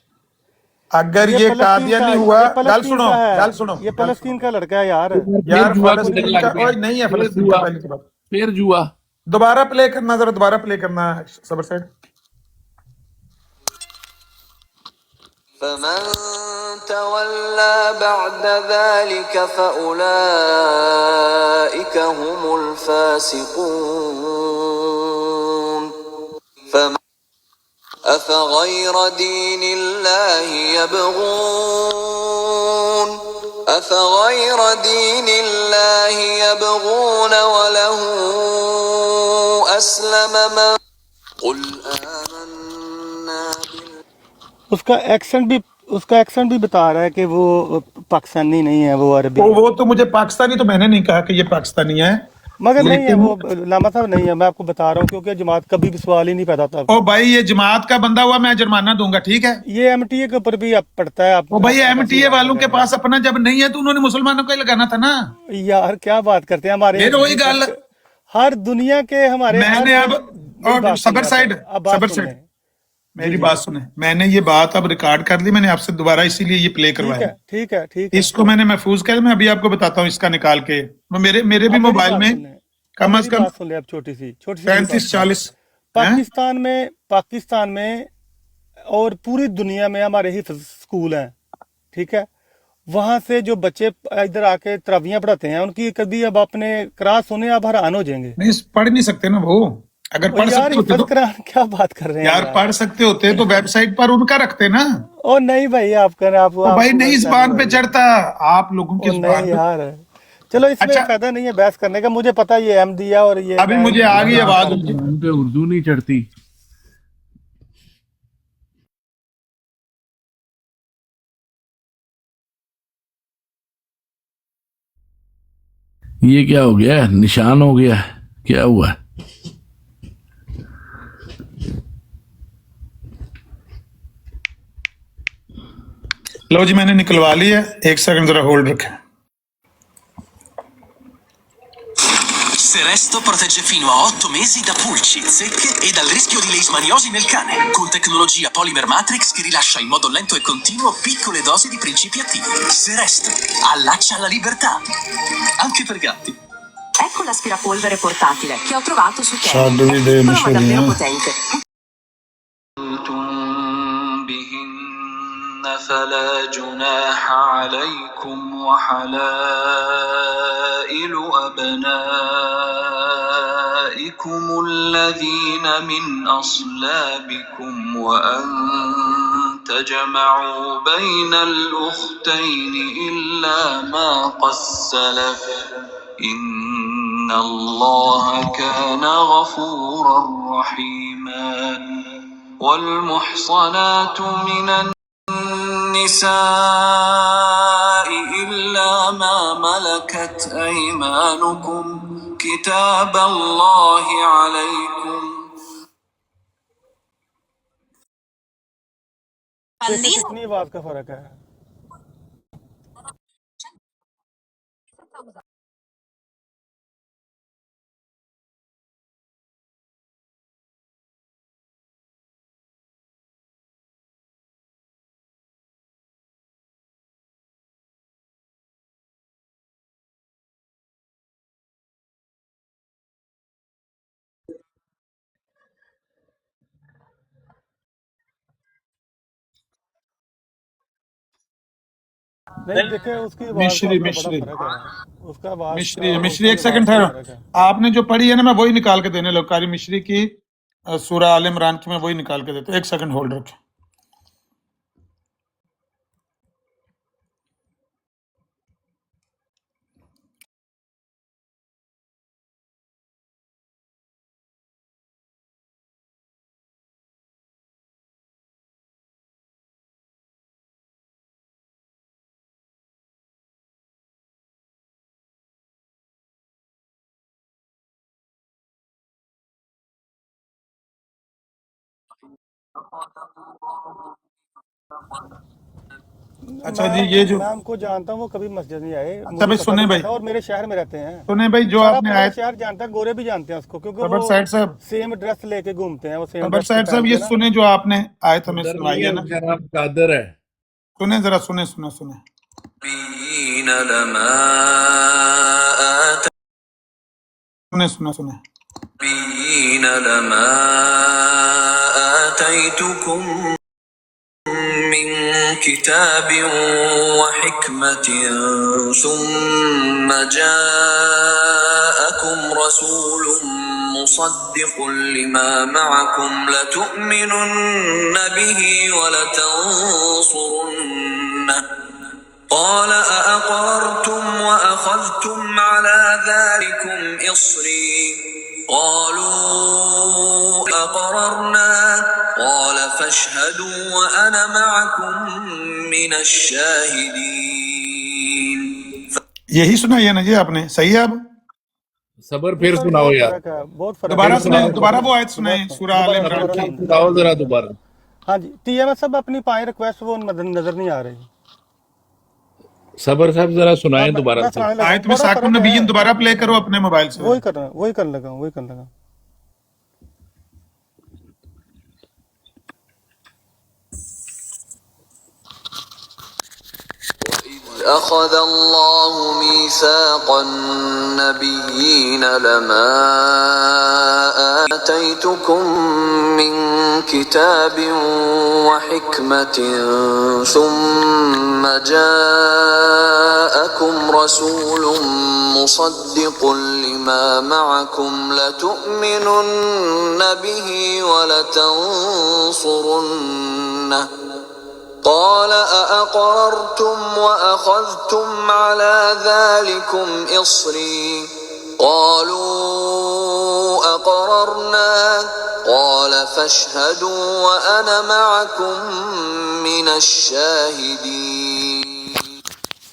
Speaker 4: अगर
Speaker 3: ये
Speaker 4: ये
Speaker 3: फलस्तीन का,
Speaker 4: कादियानी हुआ,
Speaker 3: ये
Speaker 4: गल
Speaker 3: फलस्तीन
Speaker 4: सुनो,
Speaker 3: का है,
Speaker 4: गल सुनो,
Speaker 3: ये
Speaker 4: गल सुनो,
Speaker 3: फलस्तीन का लड़का है यार।
Speaker 6: फिर
Speaker 4: यार
Speaker 6: जुआ
Speaker 3: पूरी
Speaker 6: खेलने
Speaker 4: फलस्तीन
Speaker 6: लग
Speaker 4: का,
Speaker 6: गया,
Speaker 4: ओए नहीं है
Speaker 6: फिर
Speaker 4: फलस्तीन का,
Speaker 6: जुआ,
Speaker 4: पहले की बात।
Speaker 6: फिर जुआ।
Speaker 4: दोबारा प्ले करना, जरा दोबारा प्ले करना सबर साइड।
Speaker 7: فمن تولى بعد ذلك فأولئك هم الفاسقون. فمن أفغير دين الله يبغون أفغير دين الله يبغون وله أسلم من قل آمنا بالله.
Speaker 3: उसका एक्सेंट भी बता रहा है कि वो पाकिस्तानी नहीं है, वो अरबी है।
Speaker 4: वो तो मुझे पाकिस्तानी, तो मैंने नहीं कहा कि ये पाकिस्तानी है,
Speaker 3: मगर नहीं है
Speaker 4: लेकिन
Speaker 3: वो, लामा साहब नहीं है, मैं आपको बता रहा हूँ, क्योंकि जमात कभी भी सवाल ही नहीं पैदा था।
Speaker 4: ओ भाई ये जमात का बंदा हुआ, मैं जुर्माना दूंगा, ठीक है।
Speaker 3: ये एमटीए के ऊपर भी आप पड़ता है,
Speaker 4: ओ भाई
Speaker 3: आप ऐसी
Speaker 4: एमटीए
Speaker 3: बात
Speaker 4: वालों
Speaker 3: कर
Speaker 4: के
Speaker 3: रहे
Speaker 4: पास अपना जब नहीं है तो उन्होंने मुसलमानों को ही लगाना था ना।
Speaker 3: हैं यार, क्या बात करते हैं हमारे
Speaker 4: फिर वही गल,
Speaker 3: हर दुनिया के हमारे हर
Speaker 4: मैंने अब,
Speaker 3: मेरी
Speaker 4: और
Speaker 3: बात सुने,
Speaker 4: सबर साइड,
Speaker 3: अब बात
Speaker 4: सबर
Speaker 3: सुन
Speaker 4: साइड,
Speaker 3: लें। जी
Speaker 4: मेरी
Speaker 3: जी,
Speaker 4: बात सुने, मैंने ये बात अब रिकॉर्ड कर ली, मैंने आपसे दोबारा इसीलिए ये प्ले
Speaker 3: ठीक
Speaker 4: करवाया,
Speaker 3: है ठीक है ठीक है।
Speaker 4: इसको मैंने महफूज कर, मैं अभी आपको बताता हूँ इसका निकाल के, वो मेरे मेरे भी
Speaker 3: अब मेरी
Speaker 4: मोबाइल
Speaker 3: बात
Speaker 4: में
Speaker 3: सुन लें, अब
Speaker 4: कम अज
Speaker 3: मेरी
Speaker 4: कम
Speaker 3: बात सुन लें, अब छोटी सी मेरी बात
Speaker 4: 35-40
Speaker 3: सुने।
Speaker 4: हैं।
Speaker 3: पाकिस्तान में और पूरी दुनिया में हमारे ही स्कूल हैं, ठीक है। वहां से जो बच्चे इधर आके तरावियां पढ़ाते हैं, उनकी कभी अब आपने क्लास सुने, आप हैरान हो जाएंगे।
Speaker 4: नहीं पढ़ नहीं सकते ना वो, अगर
Speaker 3: और
Speaker 4: पढ़
Speaker 3: यार
Speaker 4: सकते होते
Speaker 3: हिफज
Speaker 4: तो,
Speaker 3: कुरान, क्या बात कर रहे हैं
Speaker 4: यार
Speaker 3: यार।
Speaker 4: पढ़ सकते होते तो वेबसाइट पर उनका रखते ना।
Speaker 3: ओ नहीं भाई, आप कर आप
Speaker 4: ओ भाई
Speaker 3: आपको
Speaker 4: नहीं
Speaker 3: गलत फहमी
Speaker 4: जुबान
Speaker 3: हो
Speaker 4: पे
Speaker 3: रही है।
Speaker 4: चढ़ता, आप लोगों
Speaker 3: ओ
Speaker 4: की
Speaker 3: नहीं
Speaker 4: जुबान पे।
Speaker 3: यार, चलो इसमें
Speaker 4: अच्छा,
Speaker 3: फायदा नहीं है बहस करने का, मुझे पता है ये अहमदिया और ये
Speaker 4: अभी
Speaker 3: मैं
Speaker 4: मुझे आ गई
Speaker 3: मजाक
Speaker 4: आवाज
Speaker 3: कर
Speaker 4: उनकी।
Speaker 6: जुबान पे उर्दू नहीं चढ़ती। ये क्या हो गया, निशान हो गया, क्या हुआ?
Speaker 4: लो जी मैंने निकलवा ली है, एक सेकंड जरा होल्ड रखें।
Speaker 8: Seresto protegge fino a 8 mesi da pulci, zecche e dal rischio di leishmaniosi nel cane, con tecnologia Polymer Matrix che rilascia in modo lento e continuo piccole dosi di principi attivi. Seresto allaccia alla libertà, anche per gatti.
Speaker 9: Ecco l'aspirapolvere portatile che ho trovato su
Speaker 4: Salve,
Speaker 9: Temu. È
Speaker 4: idee,
Speaker 9: piccolo ma
Speaker 4: Michelle,
Speaker 9: davvero
Speaker 4: eh?
Speaker 9: potente.
Speaker 7: كنتم بهن فلا جناح عليكم وحلائل أبنائكم الذين من أصلابكم وأن تجمعوا بين الأختين إلا ما قد سلف إن الله كان غفورا رحيما. والمحصنات من النساء إلا ما ملكت أيمانكم كتاب الله عليكم.
Speaker 3: देखिए कितनी आवाज का फर्क है। नहीं देखे, उसकी आवाज का
Speaker 4: मिश्री
Speaker 3: अपना बड़ा
Speaker 4: मिश्री
Speaker 3: फर्क है, उसका आवाज का
Speaker 4: मिश्री
Speaker 3: और
Speaker 4: मिश्री,
Speaker 3: उसकी
Speaker 4: एक
Speaker 3: आवाज
Speaker 4: सेकंड
Speaker 3: का
Speaker 4: ठहरो,
Speaker 3: फर्क है।
Speaker 4: आपने जो पढ़ी है ना मैं वही निकाल के देने लगा, कारी मिश्री की सूरह आल इमरान की मैं वही निकाल के देता हूं। एक सेकंड होल्ड रखें। अच्छा जी, ये जो
Speaker 3: मैं उनको जानता हूँ, वो कभी मस्जिद नहीं आए,
Speaker 4: अच्छा
Speaker 3: मुझे
Speaker 4: भाई
Speaker 3: पता
Speaker 4: सुने
Speaker 3: भी
Speaker 4: भाई,
Speaker 3: नहीं था, और मेरे शहर में रहते हैं।
Speaker 4: सुने भाई, जो
Speaker 3: सारा
Speaker 4: आपने
Speaker 3: पूरा
Speaker 4: आयत,
Speaker 3: शहर जानता है, गोरे भी जानते हैं उसको, क्योंकि
Speaker 4: सबर
Speaker 3: वो
Speaker 4: साइड साहब,
Speaker 3: सेम ड्रेस लेके घूमते हैं, वो सेम
Speaker 4: सबर
Speaker 3: ड्रेस
Speaker 4: साइड साहब, ये
Speaker 3: पहनते हैं ना।
Speaker 4: सुने जो आपने आयत हमें
Speaker 6: उधर
Speaker 4: सुनाई
Speaker 6: नहीं
Speaker 4: है
Speaker 6: है,
Speaker 4: ना,
Speaker 6: उसका नाम कादर है।
Speaker 4: सुने जरा, सुने सुने सुने
Speaker 7: النبيين لما
Speaker 4: सुने सुने सुने
Speaker 7: النبيين لما آتيتكم من كتاب وحكمة ثم جاءكم رسول مصدق لما معكم لتؤمنن به ولتنصرنه قال أأقررتم وأخذتم على ذلكم إصري قالوا أقررنا قال فاشهدوا وأنا معكم من الشاهدين.
Speaker 4: यही सुनाई है ना जी आपने, सही है? अब
Speaker 6: सबर फिर
Speaker 3: सर
Speaker 6: सुनाओ
Speaker 3: बहुत
Speaker 6: यार,
Speaker 3: फर्क है, बहुत फर्क
Speaker 4: दोबारा
Speaker 3: है।
Speaker 4: सुनाए,
Speaker 6: सुनाओ,
Speaker 4: दोबारा वो आयत सुनाए, सूरह आल
Speaker 3: दोबारा-
Speaker 4: इमरान
Speaker 3: दोबारा
Speaker 4: की।
Speaker 3: सुनाइए।
Speaker 6: सुनाओ जरा दोबारा।
Speaker 3: हाँ जी, टीएमएस साहब अपनी पाए रिक्वेस्ट, वो नजर नहीं आ रही।
Speaker 6: सबर साहब जरा
Speaker 3: हाँ,
Speaker 6: सुनाएं दोबारा
Speaker 3: मैं
Speaker 6: से।
Speaker 3: सुनाने लगा,
Speaker 4: आयत में
Speaker 3: बड़ा
Speaker 4: साकुन
Speaker 3: फर्क
Speaker 4: नबीयन
Speaker 3: है।
Speaker 4: दोबारा प्ले करो अपने मोबाइल से।
Speaker 3: वही कर रहा हूँ, वही करने लगा, वही करने लगा।
Speaker 7: أخذ الله ميثاق النبيين لما آتيتكم من كتاب وحكمة ثم جاءكم رسول مصدق لما معكم لتؤمنن به ولتنصرنه قال أأقررتم وأخذتم على ذلكم إصري قالوا أقررنا قال فاشهدوا وأنا معكم من الشاهدين.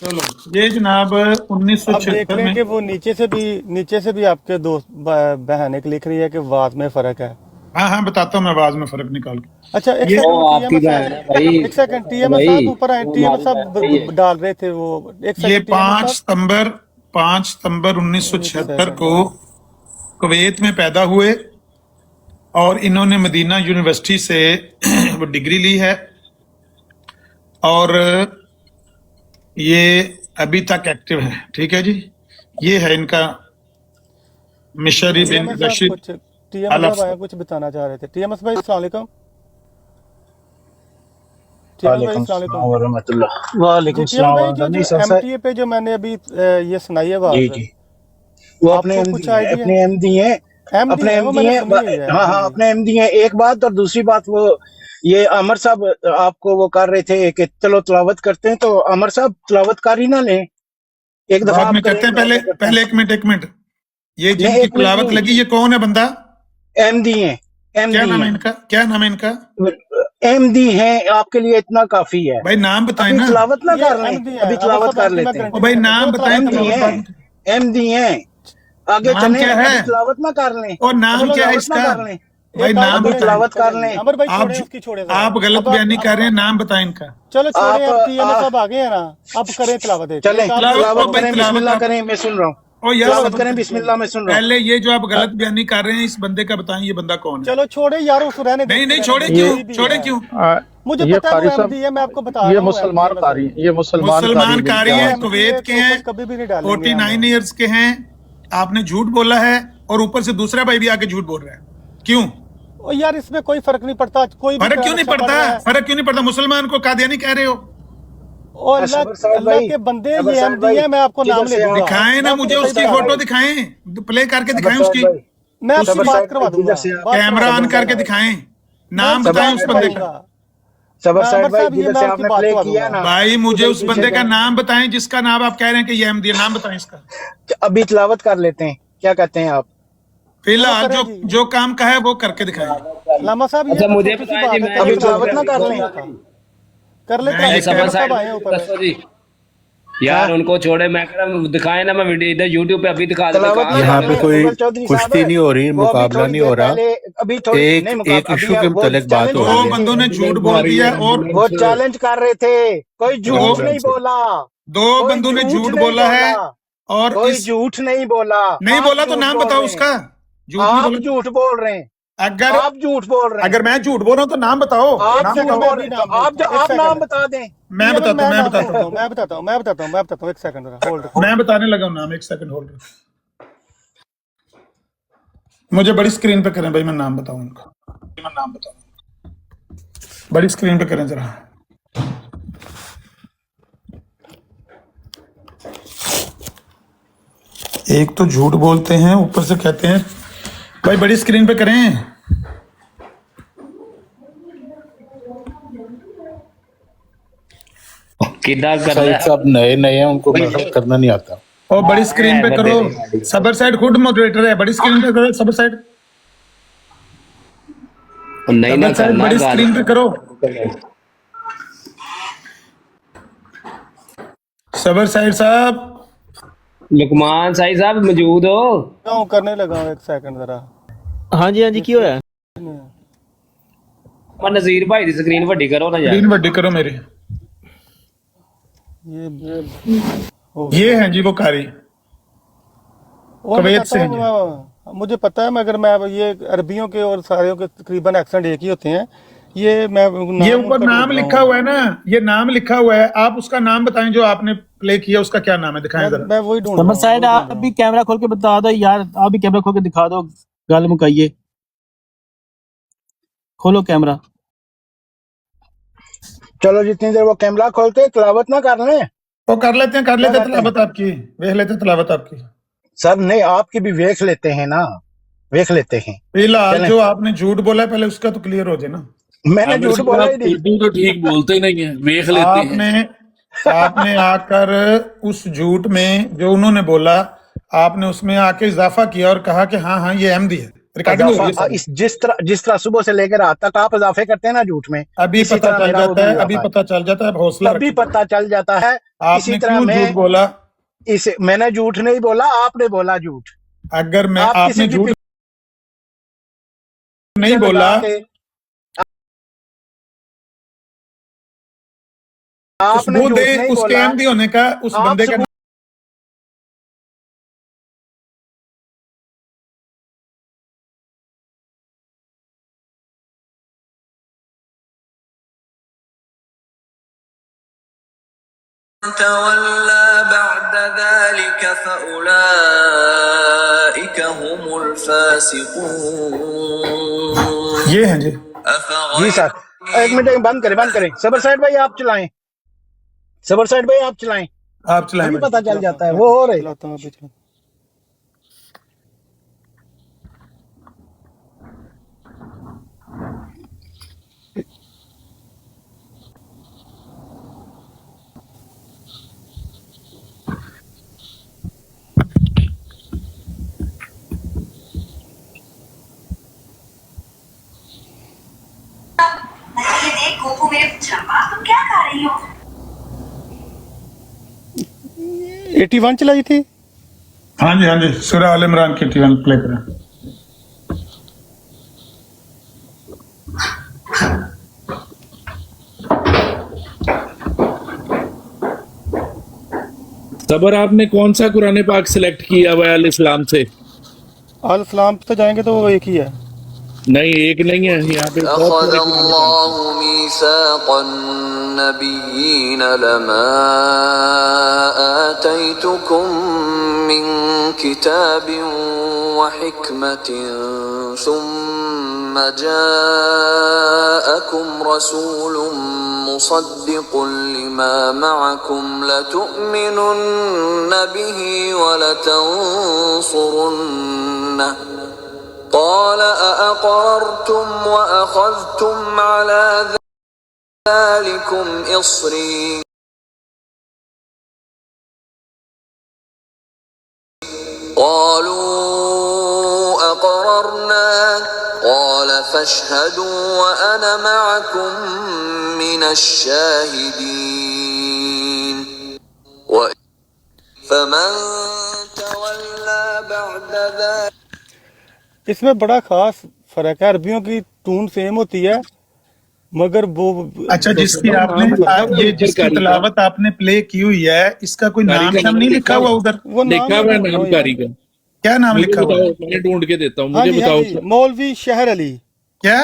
Speaker 4: चलो, ये जनाब
Speaker 3: आप देख
Speaker 4: 1976
Speaker 3: लें
Speaker 4: में,
Speaker 3: कि वो नीचे से भी आपके दोस्त बहन एक लिख रही है कि आवाज में फर्क है।
Speaker 4: हाँ हाँ बताता हूँ मैं आवाज में फर्क निकाल के।
Speaker 3: अच्छा एक
Speaker 4: ये
Speaker 3: सेकंड,
Speaker 1: वो आपकी बहन है भाई,
Speaker 3: एक सेकंड, टीएमएस
Speaker 1: भाई
Speaker 3: साहब ऊपर आए,
Speaker 1: वो
Speaker 3: टीएमएस
Speaker 1: हमारी
Speaker 3: साहब
Speaker 1: बहन है ये।
Speaker 3: डाल रहे थे वो। एक
Speaker 4: ये
Speaker 3: सेकंड, टीएमएस साहब
Speaker 4: 5 सितंबर 1976
Speaker 3: सेकंड।
Speaker 4: को कुवैत में पैदा हुए और इन्होंने मदीना यूनिवर्सिटी से वो डिग्री ली है और ये अभी तक एक्टिव है। ठीक है जी, ये है इनका मिशरी बिन
Speaker 3: टीएमएस साहब
Speaker 4: रशीद
Speaker 3: कुछ टीएमएस
Speaker 4: अल
Speaker 3: साहब आए, कुछ बताना चाह रहे थे। टीएमएस भाई अस्सलाम वालेकुम। टीएमएस भाई अस्सलाम वालेकुम।
Speaker 5: वरहमतुल्लाह।
Speaker 3: जी
Speaker 5: वालेकुम
Speaker 3: टीएमएस
Speaker 5: सलाम
Speaker 3: भाई,
Speaker 5: वरहमतुल्लाह। नहीं
Speaker 3: जो
Speaker 5: सर
Speaker 3: एमटीए पे जो मैंने अभी ये सुनाई है
Speaker 5: जी
Speaker 3: आवाज,
Speaker 5: जी, वो अपने
Speaker 3: आपको
Speaker 5: एमडी
Speaker 3: कुछ
Speaker 5: है,
Speaker 3: आइडिया
Speaker 5: अपने एमडी है,
Speaker 3: एमडी
Speaker 5: अपने
Speaker 3: है, वो
Speaker 5: एमडी
Speaker 3: मैंने
Speaker 5: है।
Speaker 3: सुनी हुई है
Speaker 5: हाँ हाँ,
Speaker 3: एमडी।
Speaker 5: अपने एमडी है। एक बात, और दूसरी बात, वो ये अमर साहब आपको वो कर रहे थे कि चलो तिलावत करते हैं, तो अमर साहब तिलावत कर ही ना लें, एक दफा
Speaker 4: बाद
Speaker 5: आप
Speaker 4: में करते हैं। पहले
Speaker 5: करते
Speaker 4: पहले
Speaker 5: हैं।
Speaker 4: एक मिनट ये
Speaker 5: नहीं,
Speaker 4: जिनकी
Speaker 5: एक मिनट
Speaker 4: तिलावत
Speaker 5: नहीं,
Speaker 4: लगी, ये कौन है बंदा?
Speaker 5: एमडी है,
Speaker 4: क्या
Speaker 5: एमडी
Speaker 4: नाम है
Speaker 5: है,
Speaker 4: इनका? क्या नाम है इनका?
Speaker 5: एमडी है, आपके लिए इतना काफी है।
Speaker 4: भाई नाम बताएं
Speaker 5: अभी
Speaker 4: ना।
Speaker 5: तिलावत ना
Speaker 3: ये
Speaker 5: कर लें,
Speaker 3: एमडी है,
Speaker 5: अभी
Speaker 3: अब
Speaker 5: तिलावत
Speaker 3: सब
Speaker 5: कर
Speaker 3: आपकी मैं
Speaker 5: लेते हैं।
Speaker 4: ओ
Speaker 3: गारंटी
Speaker 4: भाई
Speaker 3: देता हूँ,
Speaker 4: नाम
Speaker 3: चलो
Speaker 4: बताएं,
Speaker 3: तिलावत
Speaker 5: एमडी
Speaker 3: करो।
Speaker 4: तिलावत
Speaker 5: है,
Speaker 4: बाद
Speaker 5: एमडी है, आगे
Speaker 4: नाम
Speaker 5: चलें,
Speaker 4: क्या है?
Speaker 5: अभी तिलावत ना कर लें,
Speaker 4: और नाम
Speaker 5: अभी
Speaker 4: क्या है
Speaker 5: तिलावत ना
Speaker 4: इसका?
Speaker 5: कर लें,
Speaker 4: भाई
Speaker 3: एक काम
Speaker 4: नाम
Speaker 5: अभी
Speaker 3: करें,
Speaker 5: तिलावत कर
Speaker 3: चलें,
Speaker 5: लें।
Speaker 3: अमर भाई
Speaker 4: आप
Speaker 3: छोड़े उसकी, छोड़े जरा।
Speaker 4: आप गलत
Speaker 3: अब
Speaker 4: बयानी कर रहे हैं,
Speaker 3: अब
Speaker 4: नाम बताएं इनका।
Speaker 3: चलो छोड़े,
Speaker 5: आप
Speaker 3: अब टीएमएस साहब आ गए हैं ना, अब करें तिलावत। एक
Speaker 5: चलें,
Speaker 3: एक आप
Speaker 4: तिलावत,
Speaker 5: तिलावत
Speaker 4: ओ भाई
Speaker 5: करें,
Speaker 4: तिलावत
Speaker 5: बिस्मिल्लाह
Speaker 4: आप,
Speaker 5: करें, मैं सुन रहा हूँ,
Speaker 4: ओ यार
Speaker 5: तिलावत
Speaker 4: सबर
Speaker 5: करें,
Speaker 4: करें।
Speaker 5: बिस्मिल्लाह, मैं सुन रहा हूँ।
Speaker 4: पहले ये जो आप गलत बयानी कर रहे हैं, इस बंदे का बताएं, ये बंदा कौन है?
Speaker 3: चलो छोड़े यार, उस रहने दे,
Speaker 4: नहीं नहीं,
Speaker 3: रहने
Speaker 4: छोड़े
Speaker 3: दे,
Speaker 4: क्यों?
Speaker 3: कोई भी
Speaker 4: छोड़े
Speaker 3: है।
Speaker 4: क्यों?
Speaker 3: मुझे
Speaker 2: ये
Speaker 3: पता है
Speaker 2: कारी
Speaker 3: वो
Speaker 2: साहब,
Speaker 3: एमडी है, मैं आपको बता
Speaker 2: ये
Speaker 3: रहा हूँ
Speaker 2: मुसलमान
Speaker 3: MD
Speaker 2: कारी, ये मुसलमान
Speaker 4: मुसलमान
Speaker 2: कारी
Speaker 4: कारी
Speaker 2: है।
Speaker 4: हैं,
Speaker 3: MD
Speaker 4: कुवैत के
Speaker 3: ऊपर
Speaker 4: हैं,
Speaker 3: कभी भी नहीं डालेंगे
Speaker 4: 49
Speaker 3: हम।
Speaker 4: ईयर्स के हैं। आपने झूठ बोला है और ऊपर से दूसरा भाई भी आके झूठ बोल रहा है। क्यों
Speaker 3: ओ यार, इसमें कोई फर्क नहीं पड़ता, कोई भी
Speaker 4: फर्क क्यों नहीं
Speaker 3: अच्छा पढ़
Speaker 4: पड़ता?
Speaker 3: रहा है।
Speaker 4: फर्क क्यों नहीं पड़ता? मुसलमान को कादियानी कह रहे हो?
Speaker 3: और अल्लाह
Speaker 5: सबर साहब
Speaker 3: अल्लाह
Speaker 5: भाई,
Speaker 3: के बंदे,
Speaker 5: सबर
Speaker 3: ये
Speaker 5: साहब
Speaker 3: एमडी
Speaker 5: भाई,
Speaker 3: है, मैं आपको नाम
Speaker 5: किधर
Speaker 3: ले
Speaker 5: से
Speaker 3: दूंगा।
Speaker 4: दिखाएं
Speaker 3: मैं
Speaker 4: ना
Speaker 3: आपको
Speaker 4: मुझे,
Speaker 3: सही
Speaker 4: उसकी
Speaker 3: बता रहा
Speaker 4: फोटो
Speaker 3: हूँ।
Speaker 4: दिखाएं, प्ले करके
Speaker 5: सबर
Speaker 4: दिखाएं
Speaker 5: साहब
Speaker 4: उसकी।
Speaker 5: भाई,
Speaker 3: मैं आपसे
Speaker 5: सबर
Speaker 3: बात
Speaker 5: साहब
Speaker 3: करवा
Speaker 5: भाई,
Speaker 3: दूंगा,
Speaker 5: जिधर से आप,
Speaker 3: बात करवा
Speaker 4: कैमरा ऑन
Speaker 3: दूंगा।
Speaker 4: करके दिखाएं, नाम
Speaker 3: मैं
Speaker 4: बताएं
Speaker 3: बात
Speaker 4: उस बंदे का।
Speaker 3: करवाऊंगा।
Speaker 5: सबर
Speaker 3: मैं
Speaker 5: साहब
Speaker 3: अमर
Speaker 5: भाई,
Speaker 3: साहब, ये
Speaker 5: जिधर
Speaker 3: मैं
Speaker 5: से
Speaker 3: आपकी
Speaker 5: आपने
Speaker 3: बात
Speaker 5: प्ले
Speaker 3: करवा
Speaker 5: किया
Speaker 3: दूंगा।
Speaker 5: ना,
Speaker 4: भाई मुझे
Speaker 5: उधर
Speaker 4: उस
Speaker 5: पीछे
Speaker 4: बंदे का
Speaker 5: जाएं।
Speaker 4: नाम बताएं जिसका नाम आप कह रहे हैं कि ये अहमदी है। नाम बताएं इसका।
Speaker 5: अभी तिलावत कर लेते हैं, क्या कहते हैं आप?
Speaker 3: चलो
Speaker 4: फिलहाल
Speaker 3: करें
Speaker 4: जो
Speaker 3: जी।
Speaker 4: जो काम का है वो करके दिखाएं।
Speaker 3: लामा साहब, ये
Speaker 1: अच्छा
Speaker 3: तो
Speaker 1: मुझे
Speaker 3: छोटी सी
Speaker 1: बताएं
Speaker 3: बात
Speaker 1: जी,
Speaker 3: है,
Speaker 1: मैं
Speaker 3: चलो
Speaker 5: अभी
Speaker 1: यूट्यूब
Speaker 5: तिलावत
Speaker 3: तिलावत
Speaker 5: ना
Speaker 1: पे
Speaker 5: कर
Speaker 3: कर
Speaker 5: लें?
Speaker 3: लेता। कर ले
Speaker 4: मैं
Speaker 3: तिलावत,
Speaker 4: ये
Speaker 1: सबर
Speaker 4: कह
Speaker 3: टीएमएस
Speaker 1: साइड
Speaker 3: साहब आए हैं ऊपर।
Speaker 1: दसो जी। यार उनको छोड़े, मैं कह रहा हूं, दिखाए ना, मैं वीडियो इधर यूट्यूब पे अभी दिखा दे,
Speaker 5: तलावत
Speaker 1: कहाँ
Speaker 5: ना
Speaker 2: यहाँ
Speaker 1: गए
Speaker 2: पे
Speaker 1: वो?
Speaker 2: कोई
Speaker 5: मुगल चौधरी साहब
Speaker 2: कुश्ती नहीं हो रही,
Speaker 5: वो अभी
Speaker 2: मुकाबला
Speaker 5: थोड़ी
Speaker 2: नहीं हो
Speaker 5: देर
Speaker 2: रहा,
Speaker 5: पहले अभी थोड़ी नहीं
Speaker 2: एक
Speaker 5: मुकाबला
Speaker 2: इशू
Speaker 5: अभी
Speaker 2: के
Speaker 5: वो
Speaker 2: मुतालिक बात
Speaker 5: चैलेंज
Speaker 2: हो
Speaker 5: कर
Speaker 4: दो
Speaker 2: रही
Speaker 5: रहे
Speaker 2: है।
Speaker 4: बंदों ने
Speaker 5: थे,
Speaker 4: झूठ बोल दिया और
Speaker 5: वो चैलेंज कर रहे थे, कोई
Speaker 4: दो
Speaker 5: झूठ नहीं बोला,
Speaker 4: दो
Speaker 5: कोई
Speaker 4: बंदों ने
Speaker 5: झूठ
Speaker 4: झूठ
Speaker 5: नहीं
Speaker 4: बोला है
Speaker 5: बोला,
Speaker 4: और
Speaker 5: कोई
Speaker 4: इस
Speaker 5: झूठ नहीं बोला।
Speaker 4: नहीं
Speaker 5: आप
Speaker 4: बोला तो
Speaker 5: झूठ
Speaker 4: नाम
Speaker 5: बोल
Speaker 4: बताओ
Speaker 5: रहे हैं,
Speaker 4: उसका। झूठ नहीं
Speaker 5: आप
Speaker 4: बोला
Speaker 5: झूठ बोल रहे हैं,
Speaker 4: अगर
Speaker 5: आप झूठ बोल रहे हैं,
Speaker 4: अगर मैं झूठ बोल रहा हूँ तो नाम बताओ,
Speaker 5: आप
Speaker 4: नाम
Speaker 5: झूठ
Speaker 4: बताओ।
Speaker 5: बोल रहे हैं, तो आप नाम बता दें।
Speaker 4: मैं बताता हूँ, मैं बताता हूँ,
Speaker 3: मैं बताता हूँ, एक सेकंड होल्ड।
Speaker 4: मैं बताने लगा हूँ नाम, एक सेकंड होल्ड। मुझे बड़ी स्क्रीन पे करें भाई, मैं नाम बताऊँ उनका, मैं नाम बताऊँ, बड़ी स्क्रीन पे करें जरा। एक तो झूठ बोलते हैं, ऊपर से कहते हैं, भाई बड़ी स्क्रीन पे करें।
Speaker 1: किधर कर
Speaker 2: सईद
Speaker 1: रहा
Speaker 2: साहब नए नए हैं, उनको मतलब करना नहीं आता।
Speaker 4: और बड़ी स्क्रीन पे करो, सबर साइड खुद मॉडरेटर है, बड़ी स्क्रीन पे करो सबर साइड,
Speaker 1: नहीं ना
Speaker 4: सबर साइड
Speaker 1: करना
Speaker 4: बड़ी स्क्रीन पे करो, सबर साइड साहब।
Speaker 1: लुकमान साई साहब मौजूद हो?
Speaker 3: क्यों करने लगा हूँ, एक सेकंड जरा।
Speaker 10: हाँ जी की होया?
Speaker 1: मैं नज़ीर भाई दी स्क्रीन वड्डी करो ना यार।
Speaker 4: स्क्रीन वड्डी करो मेरी। ये हैं जी वो कारी,
Speaker 3: और
Speaker 4: कुवैत
Speaker 3: बताता
Speaker 4: से हैं
Speaker 3: हूँ,
Speaker 4: जी।
Speaker 3: मुझे पता है, मगर मैं ये अरबियों के और सारियों के तकरीबन एक्सेंट एक ही होते हैं। ये मैं
Speaker 4: ये ऊपर नाम लिखा हुआ है ना, ये नाम लिखा हुआ है, आप उसका नाम बताएं जो आपने प्ले किया, उसका क्या नाम है, दिखाएं जरा।
Speaker 3: मैं वही ढूंढ
Speaker 10: समर साइड आप भी कैमरा खोल के बता दो यार, आप भी कैमरा खोल के दिखा दो, गल मुकाइए, खोलो कैमरा।
Speaker 5: चलो जितनी देर वो कैमरा खोलते तलावत ना कर लें।
Speaker 4: वो कर लेते हैं तलावत आपकी, देख लेते हैं तलावत आपकी।
Speaker 5: सर नहीं, आपकी भी वेख लेते हैं ना, वेख लेते हैं।
Speaker 4: फिलहाल जो आपने झूठ बोला है पहले उसका तो क्लियर हो जाए ना।
Speaker 5: मैंने
Speaker 6: आमिर
Speaker 5: झूठ
Speaker 6: साहब
Speaker 5: बोला ही
Speaker 6: आप
Speaker 5: नहीं।
Speaker 6: उर्दू तो ठीक बोलते ही नहीं है, वेख लेते हैं।
Speaker 4: आपने आकर उस झूठ में जो उन्होंने बोला, आपने उसमें आके इजाफा किया और कहा कि हाँ हाँ ये अहमदी है। रिकॉर्डिंग हो रही है
Speaker 5: इजाफा
Speaker 4: सारी।
Speaker 5: जिस तरह सुबह से लेकर रात तक आप इजाफे करते हैं ना झूठ में,
Speaker 4: अभी
Speaker 5: इसी
Speaker 4: पता
Speaker 5: तरह
Speaker 4: चल
Speaker 5: मेरा
Speaker 4: जाता है,
Speaker 5: उर्दू
Speaker 4: अभी
Speaker 5: इजाफा
Speaker 4: पता चल जाता है, हौसला
Speaker 5: है, अभी
Speaker 4: रखिए।
Speaker 5: पता चल जाता है। इसी
Speaker 4: आपने
Speaker 5: तरह
Speaker 4: क्यों
Speaker 5: मैं
Speaker 4: झूठ बोला?
Speaker 5: इसे मैंने झूठ नहीं बोला, आपने बोला झूठ।
Speaker 4: अगर मैं
Speaker 5: आप किसी
Speaker 4: आपने
Speaker 5: की
Speaker 4: झूठ
Speaker 5: पीछे
Speaker 4: नहीं बोला,
Speaker 5: लगा के
Speaker 4: तो
Speaker 5: आपने
Speaker 4: सबूत
Speaker 5: झूठ
Speaker 4: दे
Speaker 5: नहीं
Speaker 4: उसके
Speaker 5: बोला।
Speaker 4: अहमदी होने का, उस
Speaker 5: आप
Speaker 4: बंदे का।
Speaker 5: सबूत
Speaker 7: تولى بعد ذلك فأولئك هم الفاسقون
Speaker 4: ये हैं जी।
Speaker 5: जी
Speaker 7: أفغير
Speaker 5: सर, एक मिनट बंद करें। सबर साइड भाई आप चलाएं, सबर साइड भाई आप चलाएं,
Speaker 4: आप चलाएं
Speaker 5: अभी
Speaker 4: भाई।
Speaker 5: पता चल जाता है वो हो रहे।
Speaker 3: चलाता हूँ अभी, चलो।
Speaker 9: ये देख गोपू मेरे चंपा, तुम क्या खा रही हो?
Speaker 3: 81 चलाई थी।
Speaker 4: हाँ जी, सूरह आल इमरान की 81 प्ले करें।
Speaker 6: सबर आपने कौन सा कुरान पाक सिलेक्ट किया हुआ है अल इस्लाम से?
Speaker 3: अल इस्लाम पे जाएंगे तो वो एक ही है।
Speaker 6: नहीं एक नहीं है, यहाँ पे बहुत
Speaker 7: أخذ
Speaker 6: सारे कुरान पाक
Speaker 7: الله ميثاق النبيين لما آتيتكم من كتاب وحكمة ثم جاءكم رسول مصدق لما معكم لتؤمنن به ولتنصرنه قال أأقررتم وأخذتم على ذلكم إصري قالوا أقررنا قال فاشهدوا وأنا معكم من الشاهدين فمن تولى بعد ذلك.
Speaker 3: اس میں بڑا خاص فرق ہے، عربیوں کی ٹون سیم ہوتی ہے مگر وہ
Speaker 4: اچھا جس کی آپ نے یہ جس کی تلاوت آپ نے پلے کی ہوئی ہے اس کا کوئی نام شام نہیں لکھا ہوا ادھر؟
Speaker 3: وہ
Speaker 6: لکھا ہوا ہے نام کاری کا،
Speaker 4: کیا نام
Speaker 6: مجھے
Speaker 4: لکھا ہوا ہے؟
Speaker 6: بتاؤ، میں ڈھونڈ کے دیتا ہوں،
Speaker 3: ہاں
Speaker 6: مجھے
Speaker 3: جی
Speaker 6: بتاؤ.
Speaker 3: مولوی شہر علی،
Speaker 4: کیا